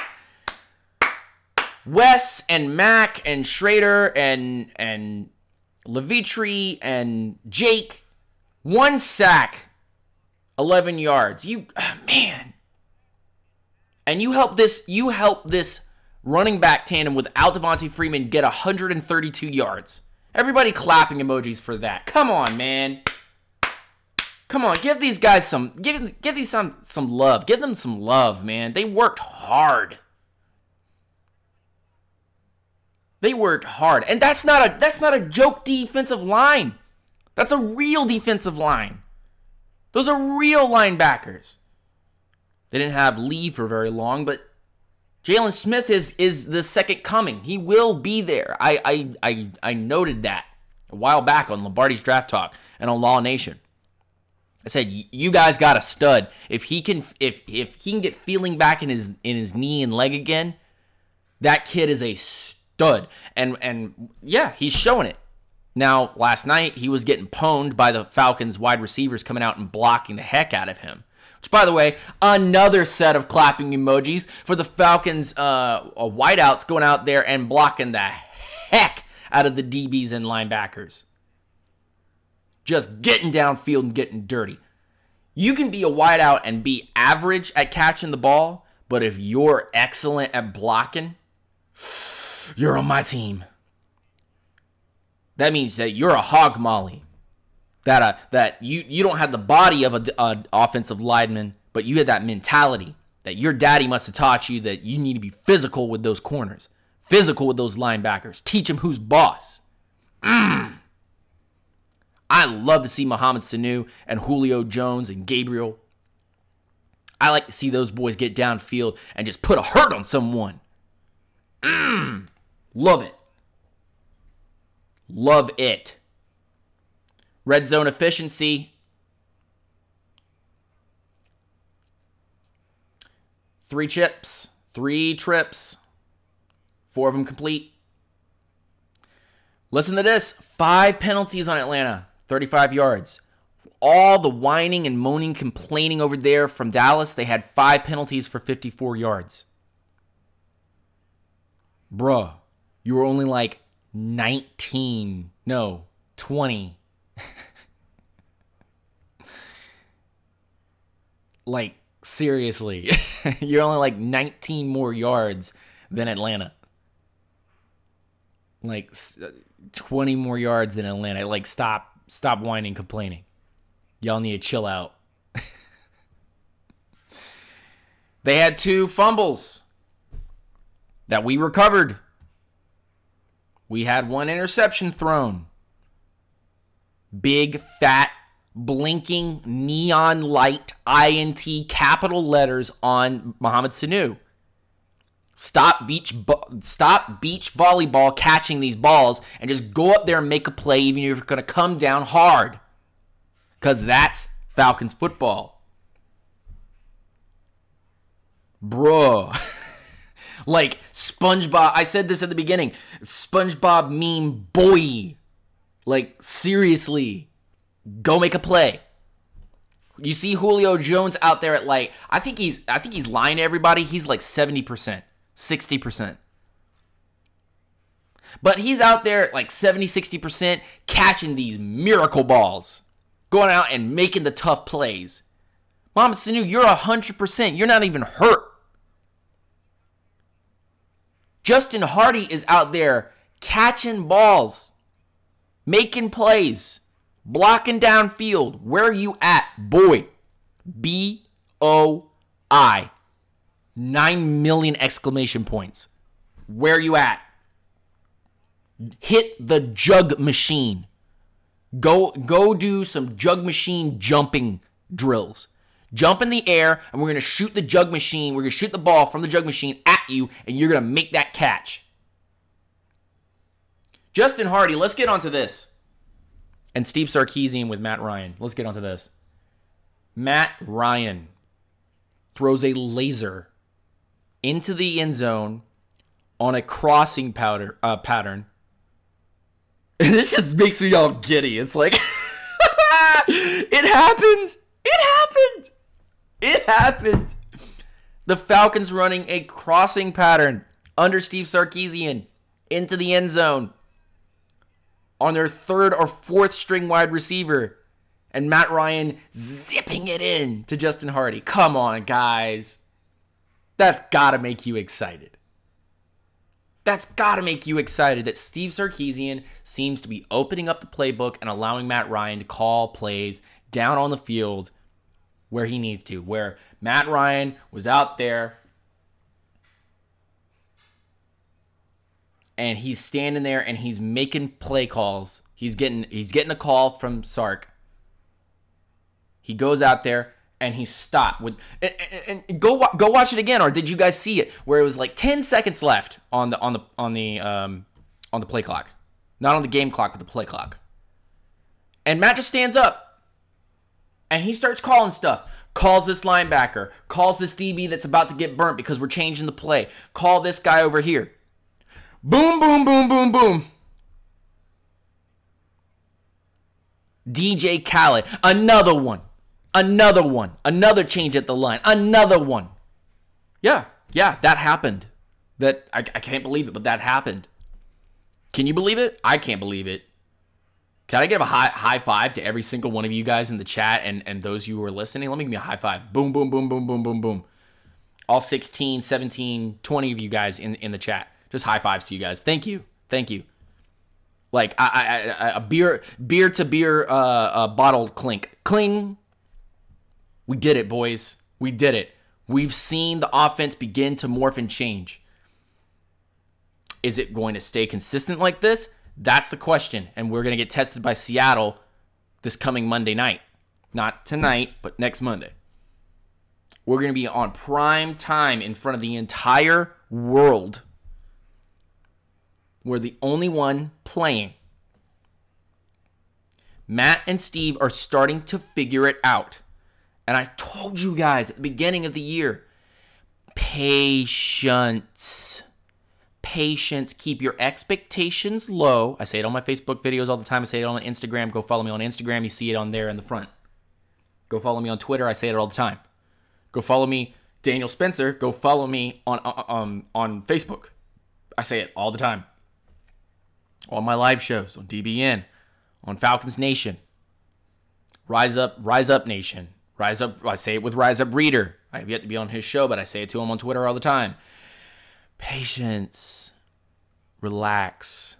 Wes and Mac and Schrader and Levitri and Jake, 1 sack, 11 yards. Man. And you help this running back tandem without Devontae Freeman get 132 yards. Everybody clapping emojis for that. Come on, man. Come on, give these guys some love. Give them some love, man. They worked hard. They worked hard. And that's not a joke defensive line. That's a real defensive line. Those are real linebackers. They didn't have Lee for very long, but Jalen Smith is the second coming. He will be there. I noted that a while back on Lombardi's Draft Talk and on Law Nation. I said, you guys got a stud. If he can get feeling back in his knee and leg again, that kid is a stud. And yeah, he's showing it. Now, last night, he was getting pwned by the Falcons wide receivers coming out and blocking the heck out of him. Which, by the way, another set of clapping emojis for the Falcons wideouts going out there and blocking the heck out of the DBs and linebackers. Just getting downfield and getting dirty. You can be a wideout and be average at catching the ball, but if you're excellent at blocking, you're on my team. That means that you're a hog molly. That you don't have the body of an offensive lineman, but you had that mentality that your daddy must have taught you that you need to be physical with those corners, physical with those linebackers. Teach them who's boss. I love to see Mohamed Sanu and Julio Jones and Gabriel. I like to see those boys get downfield and just put a hurt on someone. Love it. Love it. Red zone efficiency. 3 chips, 3 trips, 4 of them complete. Listen to this. 5 penalties on Atlanta, 35 yards. All the whining and moaning, complaining over there from Dallas, they had 5 penalties for 54 yards. Bruh, you were only like 20. Like, seriously. You're only like 19 more yards than Atlanta. Like, 20 more yards than Atlanta. Like, stop whining, complaining. Y'all need to chill out. They had 2 fumbles that we recovered. We had 1 interception thrown. Big, fat, blinking, neon light, INT, capital letters on Mohamed Sanu. Stop beach volleyball catching these balls and just go up there and make a play even if you're going to come down hard. Because that's Falcons football. Bruh. Like SpongeBob. I said this at the beginning. SpongeBob meme boy. Like, seriously. Go make a play. You see Julio Jones out there at like, I think he's lying to everybody. He's like 70%. 60%. But he's out there at like 70, 60% catching these miracle balls. Going out and making the tough plays. Mohamed Sanu, you're 100%. You're not even hurt. Justin Hardy is out there catching balls. Making plays. Blocking downfield. Where are you at, boy? B-O-I. 9 million exclamation points. Where are you at? Hit the jug machine. Go do some jug machine jumping drills. Jump in the air, and we're going to shoot the jug machine. We're going to shoot the ball from the jug machine at you, and you're going to make that catch. Justin Hardy, let's get onto this. And Steve Sarkisian with Matt Ryan. Let's get onto this. Matt Ryan throws a laser into the end zone on a crossing pattern. This just makes me all giddy. It's like, it happened. It happened. It happened. The Falcons running a crossing pattern under Steve Sarkisian into the end zone on their third or fourth string wide receiver. And Matt Ryan zipping it in to Justin Hardy. Come on, guys. That's got to make you excited. That's got to make you excited that Steve Sarkisian seems to be opening up the playbook and allowing Matt Ryan to call plays down on the field where he needs to. Where Matt Ryan was out there and he's standing there and he's making play calls. He's getting a call from Sark. He goes out there and he stopped with and go watch it again. Or did you guys see it where it was like 10 seconds left on the play clock, not on the game clock, but the play clock. And Matt just stands up and he starts calling stuff. Calls this linebacker. Calls this DB that's about to get burnt because we're changing the play. Call this guy over here. Boom, boom, boom, boom, boom. DJ Khaled, another one. Another one. Another change at the line. Another one. Yeah, that happened. That I can't believe it, but that happened. Can you believe it? I can't believe it. Can I give a high five to every single one of you guys in the chat and those you who are listening? Let me give me a high five. Boom, boom, boom, boom, boom, boom, boom. All 16, 17, 20 of you guys in the chat. Just high fives to you guys. Thank you. Thank you. Like a beer to beer bottle clink. Cling. We did it, boys. We did it. We've seen the offense begin to morph and change. Is it going to stay consistent like this? That's the question. And we're going to get tested by Seattle this coming Monday night. Not tonight, but next Monday. We're going to be on prime time in front of the entire world. We're the only one playing. Matt and Steve are starting to figure it out. And I told you guys at the beginning of the year, patience. Patience. Keep your expectations low. I say it on my Facebook videos all the time. I say it on Instagram. Go follow me on Instagram. You see it on there in the front. Go follow me on Twitter. I say it all the time. Go follow me, Daniel Spencer. Go follow me on Facebook. I say it all the time. On my live shows, on DBN, on Falcons Nation. Rise up Nation. Rise up, I say it with Rise Up Reader. I have yet to be on his show, but I say it to him on Twitter all the time. Patience. Relax.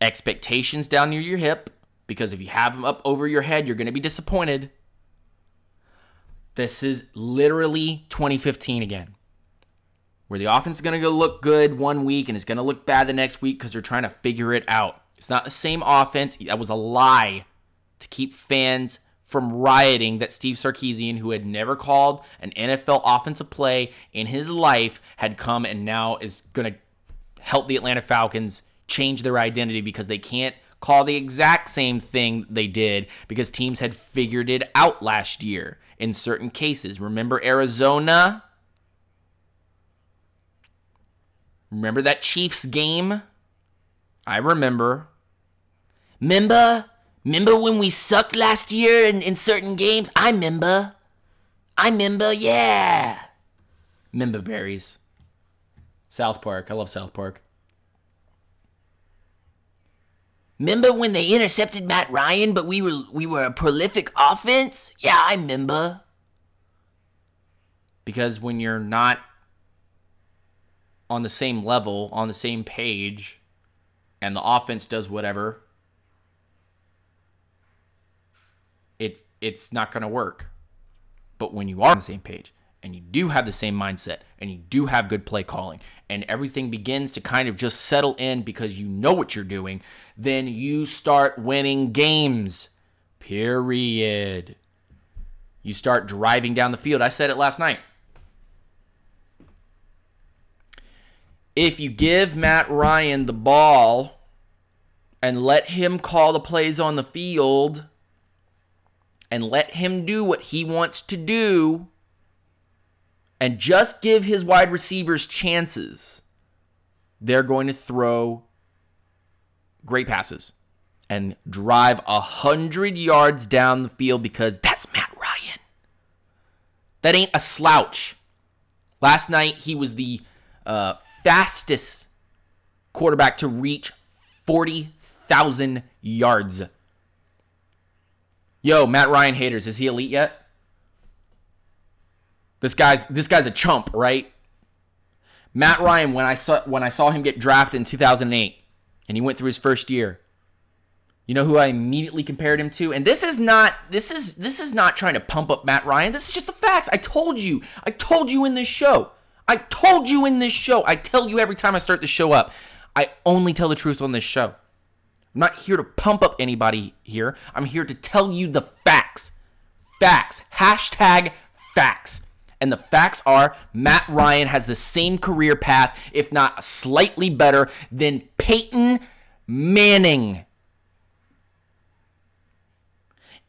Expectations down near your hip, because if you have them up over your head, you're going to be disappointed. This is literally 2015 again, where the offense is going to go look good one week and it's going to look bad the next week because they're trying to figure it out. It's not the same offense. That was a lie. to keep fans from rioting that Steve Sarkisian, who had never called an NFL offensive play in his life, had come and now is going to help the Atlanta Falcons change their identity because they can't call the exact same thing they did because teams had figured it out last year in certain cases. Remember Arizona? Remember that Chiefs game? I remember. Remember when we sucked last year in certain games? I remember, yeah. Remember berries. South Park. I love South Park. Remember when they intercepted Matt Ryan, but we were a prolific offense? Yeah, I remember. Because when you're not on the same level, on the same page, and the offense does whatever, it's not going to work. But when you are on the same page, and you do have the same mindset, and you do have good play calling, and everything begins to kind of just settle in because you know what you're doing, then you start winning games. Period. You start driving down the field. I said it last night. If you give Matt Ryan the ball and let him call the plays on the field and let him do what he wants to do and just give his wide receivers chances, they're going to throw great passes and drive 100 yards down the field because that's Matt Ryan. That ain't a slouch. Last night, he was the fastest quarterback to reach 40,000 yards. Yo, Matt Ryan haters, is he elite yet? This guy's a chump, right? Matt Ryan, when I saw him get drafted in 2008, and he went through his first year, you know who I immediately compared him to? And this is not trying to pump up Matt Ryan. This is just the facts. I told you in this show. I tell you every time I start the show up. I only tell the truth on this show. I'm not here to pump up anybody here. I'm here to tell you the facts. Facts. Hashtag facts. And the facts are Matt Ryan has the same career path, if not slightly better, than Peyton Manning.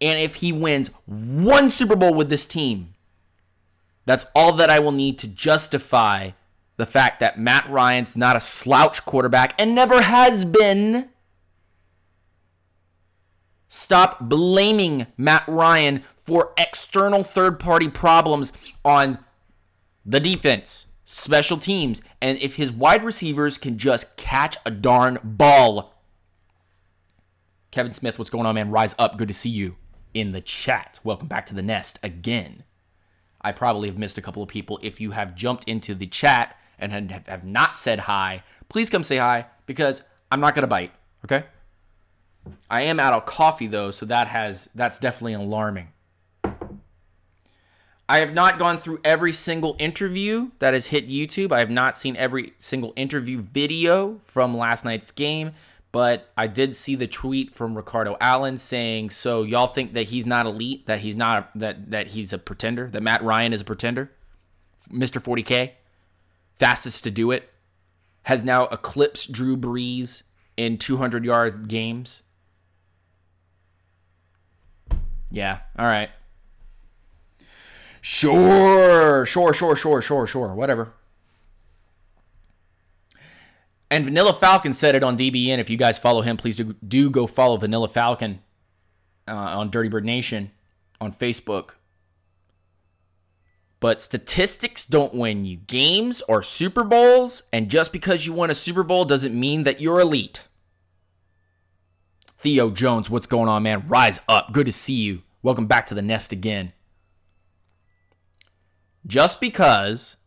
And if he wins one Super Bowl with this team, that's all that I will need to justify the fact that Matt Ryan's not a slouch quarterback and never has been. Stop blaming Matt Ryan for external third-party problems on the defense, special teams, and if his wide receivers can just catch a darn ball. Kevin Smith, what's going on, man? Rise up. Good to see you in the chat. Welcome back to the nest again. I probably have missed a couple of people. If you have jumped into the chat and have not said hi, please come say hi because I'm not going to bite, okay? I am out of coffee, though, so that's definitely alarming. I have not gone through every single interview that has hit YouTube. I have not seen every single interview video from last night's game, but I did see the tweet from Ricardo Allen saying, so y'all think that he's not elite, that he's not that he's a pretender, that Matt Ryan is a pretender? Mr. 40K, fastest to do it, has now eclipsed Drew Brees in 200-yard games. Yeah, all right. Sure, whatever. And Vanilla Falcon said it on DBN. If you guys follow him, please do go follow Vanilla Falcon on Dirty Bird Nation on Facebook. But statistics don't win you games or Super Bowls, and just because you won a Super Bowl doesn't mean that you're elite. Theo Jones, what's going on, man? Rise up. Good to see you. Welcome back to the nest again. Just because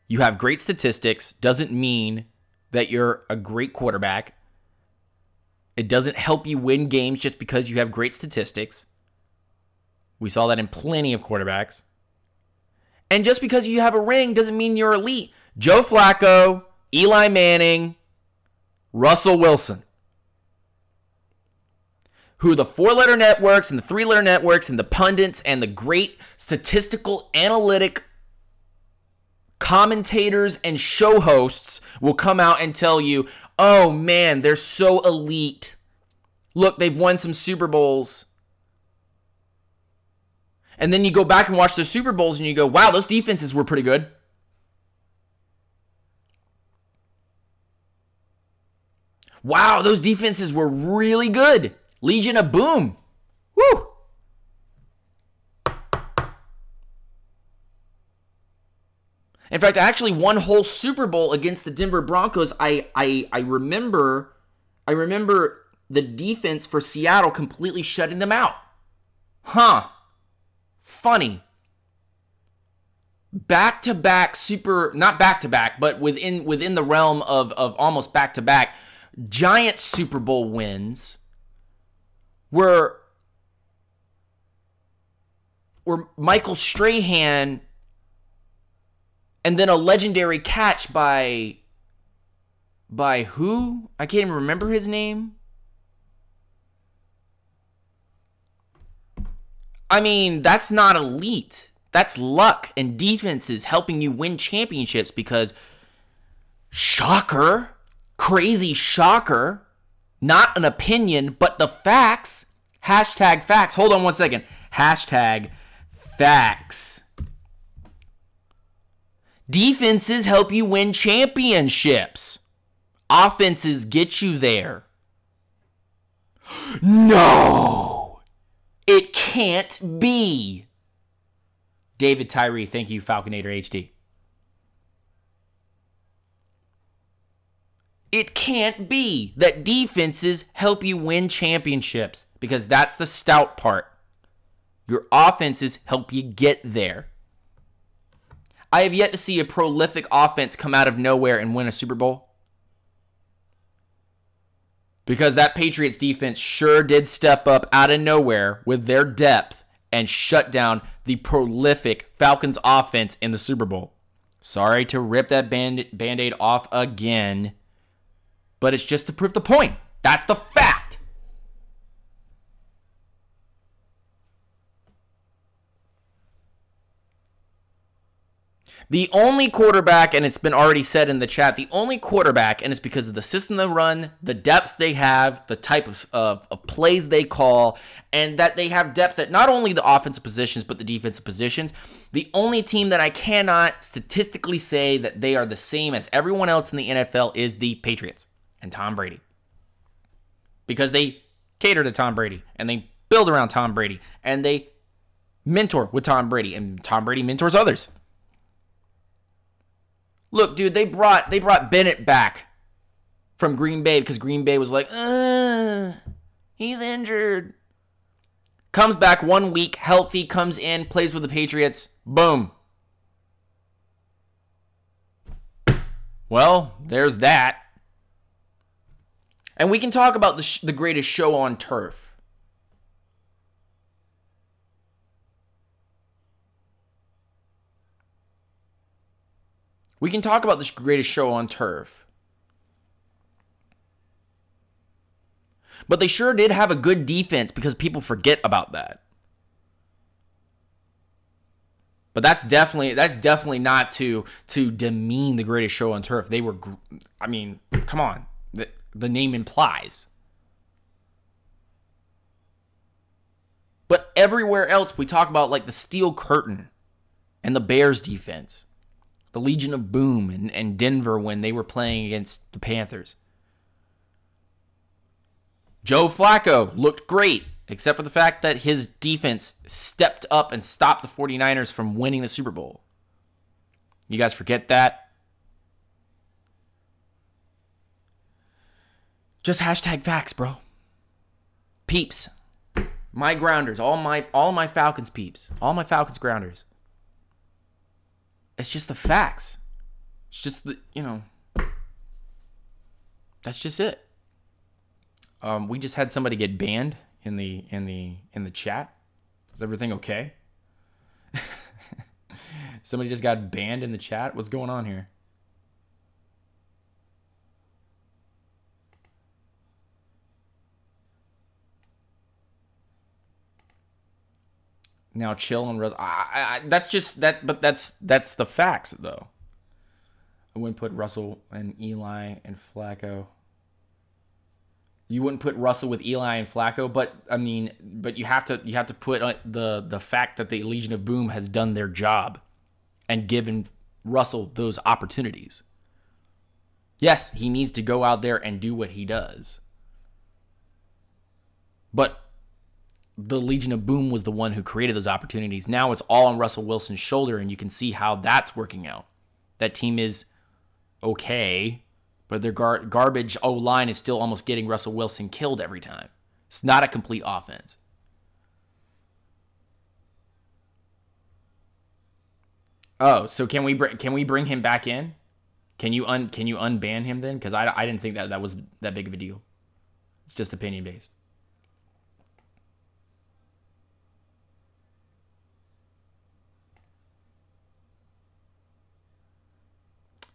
you have great statistics doesn't mean that you're a great quarterback. It doesn't help you win games just because you have great statistics. We saw that in plenty of quarterbacks. And just because you have a ring doesn't mean you're elite. Joe Flacco, Eli Manning, Russell Wilson. who the 4-letter networks and the 3-letter networks and the pundits and the great statistical analytic commentators and show hosts will come out and tell you, oh man, they're so elite. Look, they've won some Super Bowls. And then you go back and watch the Super Bowls and you go, wow, those defenses were pretty good. Wow, those defenses were really good. Legion of Boom. Woo! In fact, I actually won whole Super Bowl against the Denver Broncos. I remember the defense for Seattle completely shutting them out. Huh. Funny. Back-to-back not back-to-back, but within the realm of almost back-to-back, giant Super Bowl wins were Michael Strahan and then a legendary catch by who? I can't even remember his name. I mean, that's not elite. That's luck and defenses helping you win championships because, shocker, crazy shocker, not an opinion, but the facts. Hashtag facts. Hold on one second. Hashtag facts. Defenses help you win championships. Offenses get you there. No! It can't be. David Tyree, thank you, Falconator HD. It can't be that defenses help you win championships because that's the stout part. Your offenses help you get there. I have yet to see a prolific offense come out of nowhere and win a Super Bowl. Because that Patriots defense sure did step up out of nowhere with their depth and shut down the prolific Falcons offense in the Super Bowl. Sorry to rip that Band-Aid off again, but it's just to prove the point. That's the fact. The only quarterback, and it's been already said in the chat, the only quarterback, and it's because of the system they run, the depth they have, the type of plays they call, and that they have depth at not only the offensive positions, but the defensive positions. The only team that I cannot statistically say that they are the same as everyone else in the NFL is the Patriots and Tom Brady. Because they cater to Tom Brady, and they build around Tom Brady, and they mentor with Tom Brady, and Tom Brady mentors others. Look, dude, they brought Bennett back from Green Bay because Green Bay was like, he's injured. Comes back 1 week, healthy, comes in, plays with the Patriots. Boom. Well, there's that. And we can talk about the greatest show on turf. We can talk about this greatest show on turf. But they sure did have a good defense because people forget about that. But that's definitely not to demean the greatest show on turf. They were, I mean, come on. The name implies. But everywhere else we talk about like the Steel Curtain and the Bears defense. The Legion of Boom and Denver when they were playing against the Panthers. Joe Flacco looked great, except for the fact that his defense stepped up and stopped the 49ers from winning the Super Bowl. You guys forget that? Just hashtag facts, bro. Peeps. My grounders. All my Falcons peeps. All my Falcons grounders. It's just the facts. It's just the, that's just it. We just had somebody get banned in the chat. Is everything okay? Somebody just got banned in the chat. What's going on here? Now chill on Russell. That's just that, but that's the facts though. I wouldn't put Russell and Eli and Flacco. You wouldn't put Russell with Eli and Flacco, but I mean, but you have to put the fact that the Legion of Boom has done their job and given Russell those opportunities. Yes, he needs to go out there and do what he does. But the Legion of Boom was the one who created those opportunities. Now it's all on Russell Wilson's shoulder, and you can see how that's working out. That team is okay, but their garbage O-line is still almost getting Russell Wilson killed every time. It's not a complete offense. Oh, so can we bring him back in? Can you unban him then? Because I didn't think that was that big of a deal. It's just opinion based.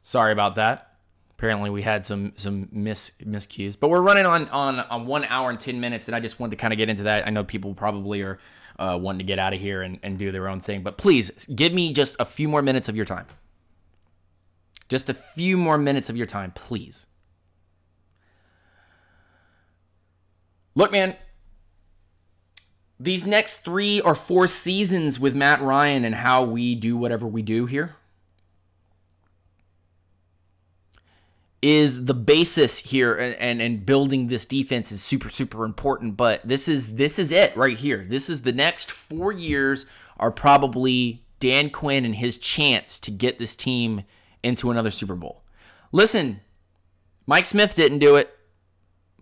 Sorry about that. Apparently we had some miscues. But we're running on 1 hour and 10 minutes, and I just wanted to kind of get into that. I know people probably are wanting to get out of here and do their own thing. But please, give me just a few more minutes of your time. Just a few more minutes of your time, please. Look, man, these next 3 or 4 seasons with Matt Ryan and how we do whatever we do here is the basis here, and building this defense is super, super important. But this is it right here. This is the next 4 years are probably Dan Quinn and his chance to get this team into another Super Bowl. Listen, Mike Smith didn't do it,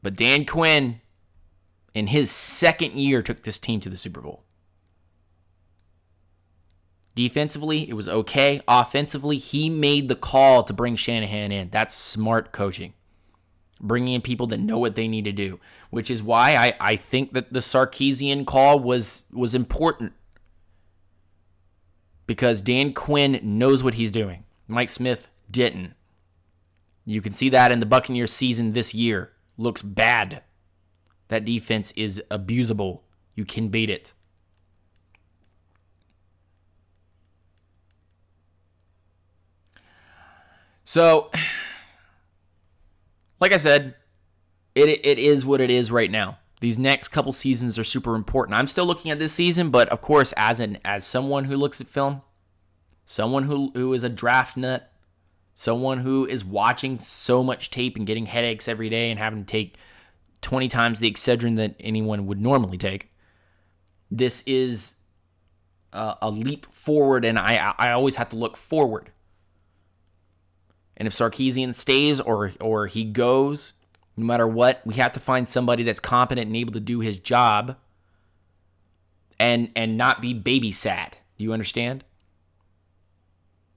but Dan Quinn in his second year took this team to the Super Bowl. Defensively, it was okay. Offensively, he made the call to bring Shanahan in. That's smart coaching. Bringing in people that know what they need to do, which is why I think that the Sarkisian call was important. Because Dan Quinn knows what he's doing. Mike Smith didn't. You can see that in the Buccaneers season this year. Looks bad. That defense is abusable. You can beat it. So, like I said, it is what it is right now. These next couple seasons are super important. I'm still looking at this season, but of course, as someone who looks at film, someone who is a draft nut, someone who is watching so much tape and getting headaches every day and having to take 20 times the Excedrin that anyone would normally take, this is a leap forward, and I always have to look forward. And if Sarkisian stays or he goes, no matter what, we have to find somebody that's competent and able to do his job and not be babysat. Do you understand?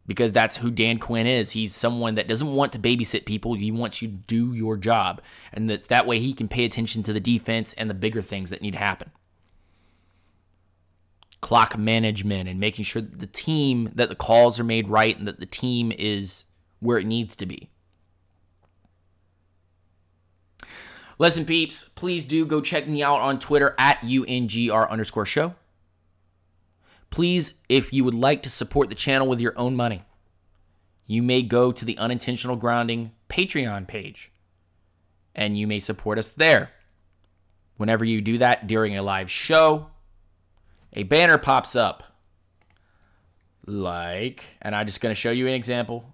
Because that's who Dan Quinn is. He's someone that doesn't want to babysit people. He wants you to do your job. And that way he can pay attention to the defense and the bigger things that need to happen. Clock management and making sure that the calls are made right and that the team is where it needs to be. Listen, peeps, please do go check me out on Twitter at UNGR_show. Please, if you would like to support the channel with your own money, you may go to the Unintentional Grounding Patreon page, and you may support us there. Whenever you do that during a live show, a banner pops up. And I'm just going to show you an example.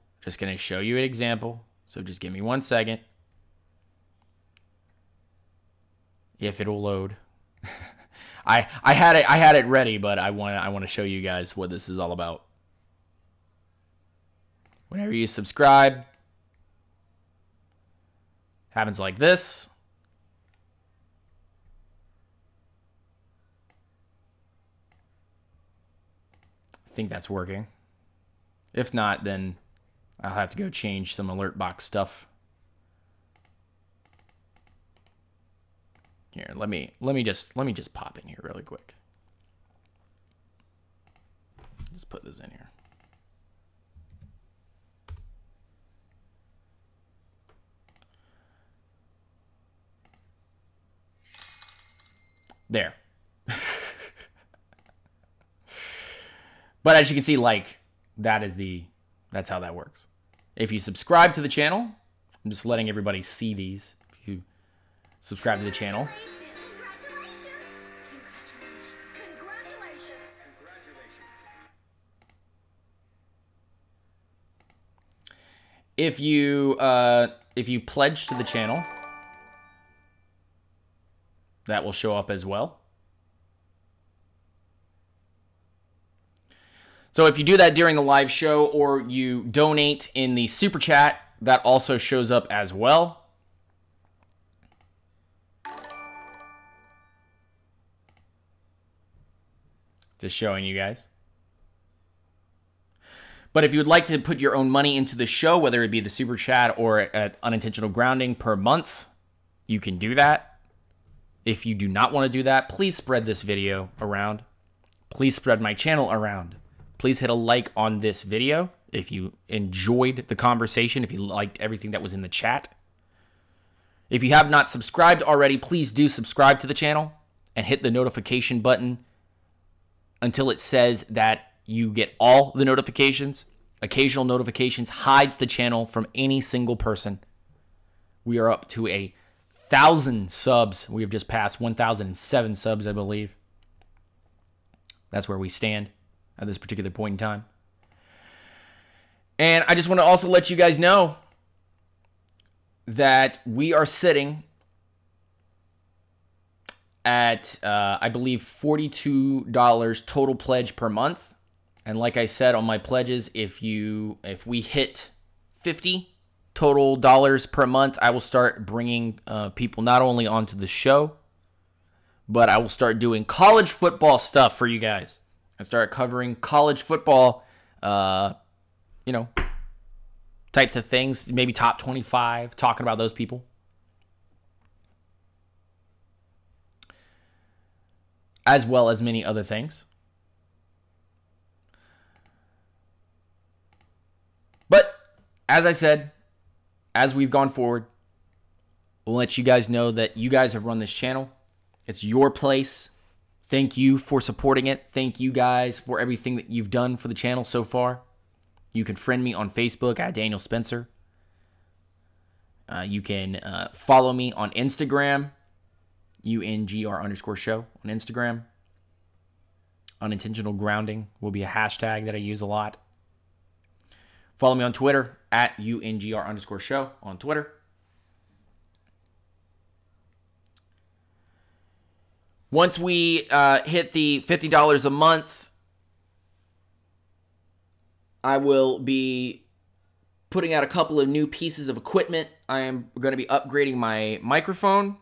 So just give me 1 second. If it'll load. I had it ready, but I want to show you guys what this is all about. Whenever you subscribe, happens like this. I think that's working. If not, then I'll have to go change some alert box stuff. Here, let me just pop in here really quick. Just put this in here. There. But as you can see, like, that's how that works. If you subscribe to the channel, I'm just letting everybody see these. If you subscribe to the channel. If you pledge to the channel, that will show up as well. So if you do that during the live show or you donate in the super chat, that also shows up as well. Just showing you guys. But if you would like to put your own money into the show, whether it be the super chat or at Unintentional Grounding per month, you can do that. If you do not want to do that, please spread this video around. Please spread my channel around. Please hit a like on this video if you enjoyed the conversation, if you liked everything that was in the chat. If you have not subscribed already, please do subscribe to the channel and hit the notification button until it says that you get all the notifications. Occasional notifications hides the channel from any single person. We are up to 1,000 subs. We have just passed 1,007 subs, I believe. That's where we stand at this particular point in time. And I just want to also let you guys know that we are sitting at, I believe, $42 total pledge per month. And like I said on my pledges, if we hit 50 total dollars per month, I will start bringing people not only onto the show, but I will start doing college football stuff for you guys. I start covering college football, you know, types of things, maybe top 25, talking about those people. As well as many other things. But, as I said, as we've gone forward, we'll let you guys know that you guys have run this channel. It's your place. Thank you for supporting it. Thank you guys for everything that you've done for the channel so far. You can friend me on Facebook at Daniel Spencer. You can follow me on Instagram, UNGR_show on Instagram. Unintentional Grounding will be a hashtag that I use a lot. Follow me on Twitter at UNGR_show on Twitter. Once we hit the $50 a month, I will be putting out a couple of new pieces of equipment. I am going to be upgrading my microphone.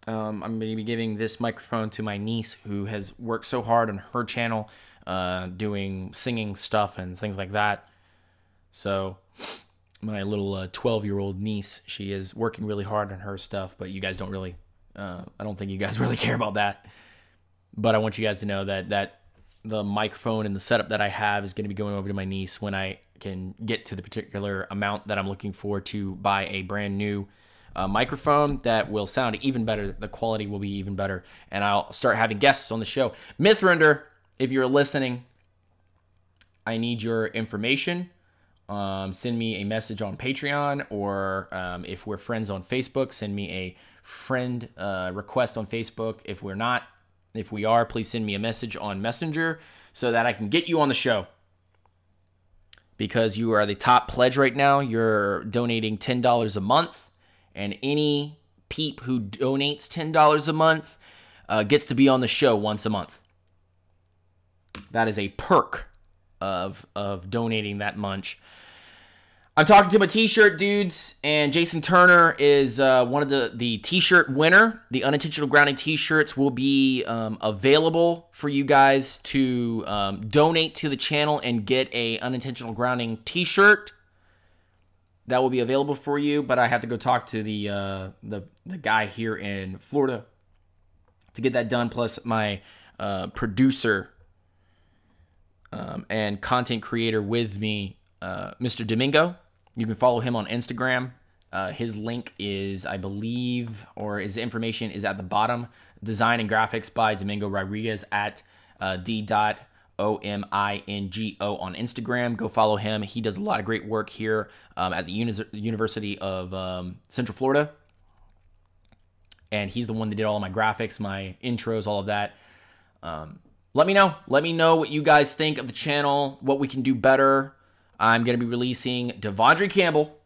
I'm going to be giving this microphone to my niece who has worked so hard on her channel doing singing stuff and things like that. So my little 12-year-old niece, she is working really hard on her stuff, but you guys don't really, I don't think you guys really care about that. But I want you guys to know that the microphone and the setup that I have is going to be going over to my niece when I can get to the particular amount that I'm looking for to buy a brand new microphone that will sound even better. The quality will be even better. And I'll start having guests on the show. Mythrender, if you're listening, I need your information. Send me a message on Patreon, or if we're friends on Facebook, send me a friend request on Facebook. If we're not, if we are, please send me a message on Messenger so that I can get you on the show. Because you are the top pledge right now. You're donating $10 a month, and any peep who donates $10 a month gets to be on the show once a month. That is a perk of donating that much. I'm talking to my t-shirt dudes, and Jason Turner is one of the t-shirt winner. The Unintentional Grounding t-shirts will be available for you guys to donate to the channel and get a Unintentional Grounding t-shirt. That will be available for you, but I have to go talk to the guy here in Florida to get that done, plus my producer and content creator with me, Mr. Domingo. You can follow him on Instagram. His link is, I believe, or his information is at the bottom. Design and graphics by Domingo Rodriguez at d.rodriguez Omingo on Instagram. Go follow him. He does a lot of great work here at the University of Central Florida. And he's the one that did all of my graphics, my intros, all of that. Let me know. Let me know what you guys think of the channel, what we can do better. I'm going to be releasing Devondre Campbell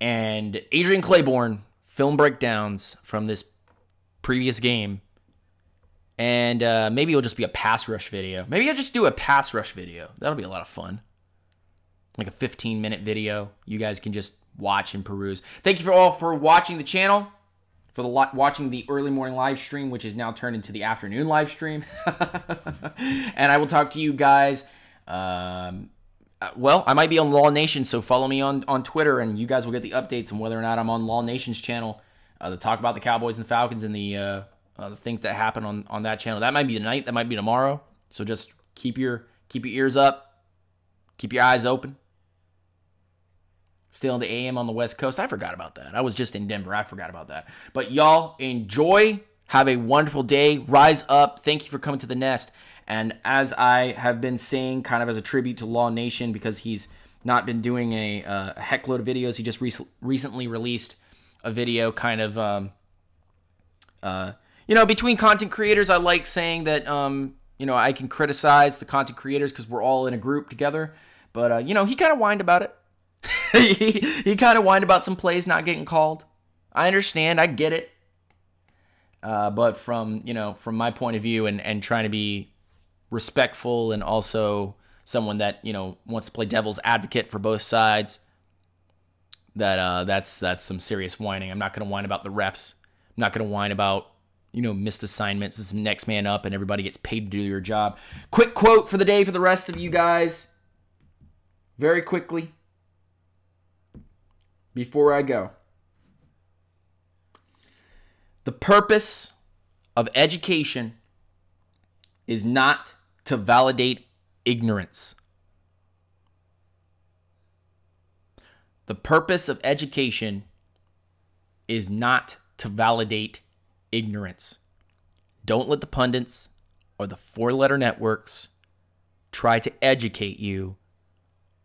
and Adrian Claiborne film breakdowns from this previous game. And maybe it'll just be a pass rush video. Maybe I'll just do a pass rush video. That'll be a lot of fun. Like a 15-minute video. You guys can just watch and peruse. Thank you all for watching the channel. For watching the early morning live stream, which is now turned into the afternoon live stream. And I will talk to you guys. Well, I might be on Law Nation, so follow me on Twitter, and you guys will get the updates on whether or not I'm on Law Nation's channel to talk about the Cowboys and the Falcons and the things that happen on that channel. That might be tonight. That might be tomorrow. So just keep your ears up. Keep your eyes open. Still in the AM on the West Coast. I forgot about that. I was just in Denver. I forgot about that. But y'all enjoy. Have a wonderful day. Rise up. Thank you for coming to the nest. And as I have been saying, kind of as a tribute to Law Nation, because he's not been doing a heckload of videos. He just recently released a video kind of, between content creators, I like saying that, I can criticize the content creators because we're all in a group together. But, he kind of whined about it. he kind of whined about some plays not getting called. I understand. I get it. But from my point of view and trying to be respectful and also someone that, wants to play devil's advocate for both sides, that's some serious whining. I'm not going to whine about the refs. I'm not going to whine about, missed assignments. This is next man up and everybody gets paid to do your job. Quick quote for the day for the rest of you guys. Very quickly. Before I go. The purpose of education is not to validate ignorance. The purpose of education is not to validate ignorance. Don't let the pundits or the four-letter networks try to educate you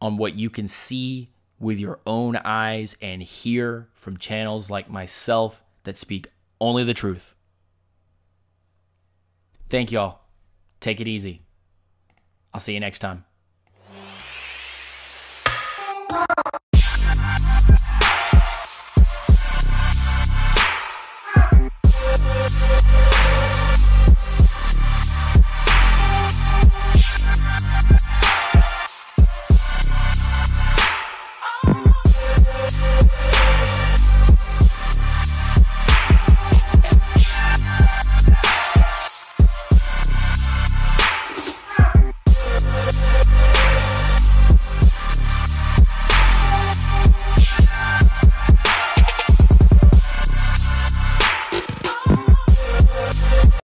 on what you can see with your own eyes and hear from channels like myself that speak only the truth. Thank y'all. Take it easy. I'll see you next time.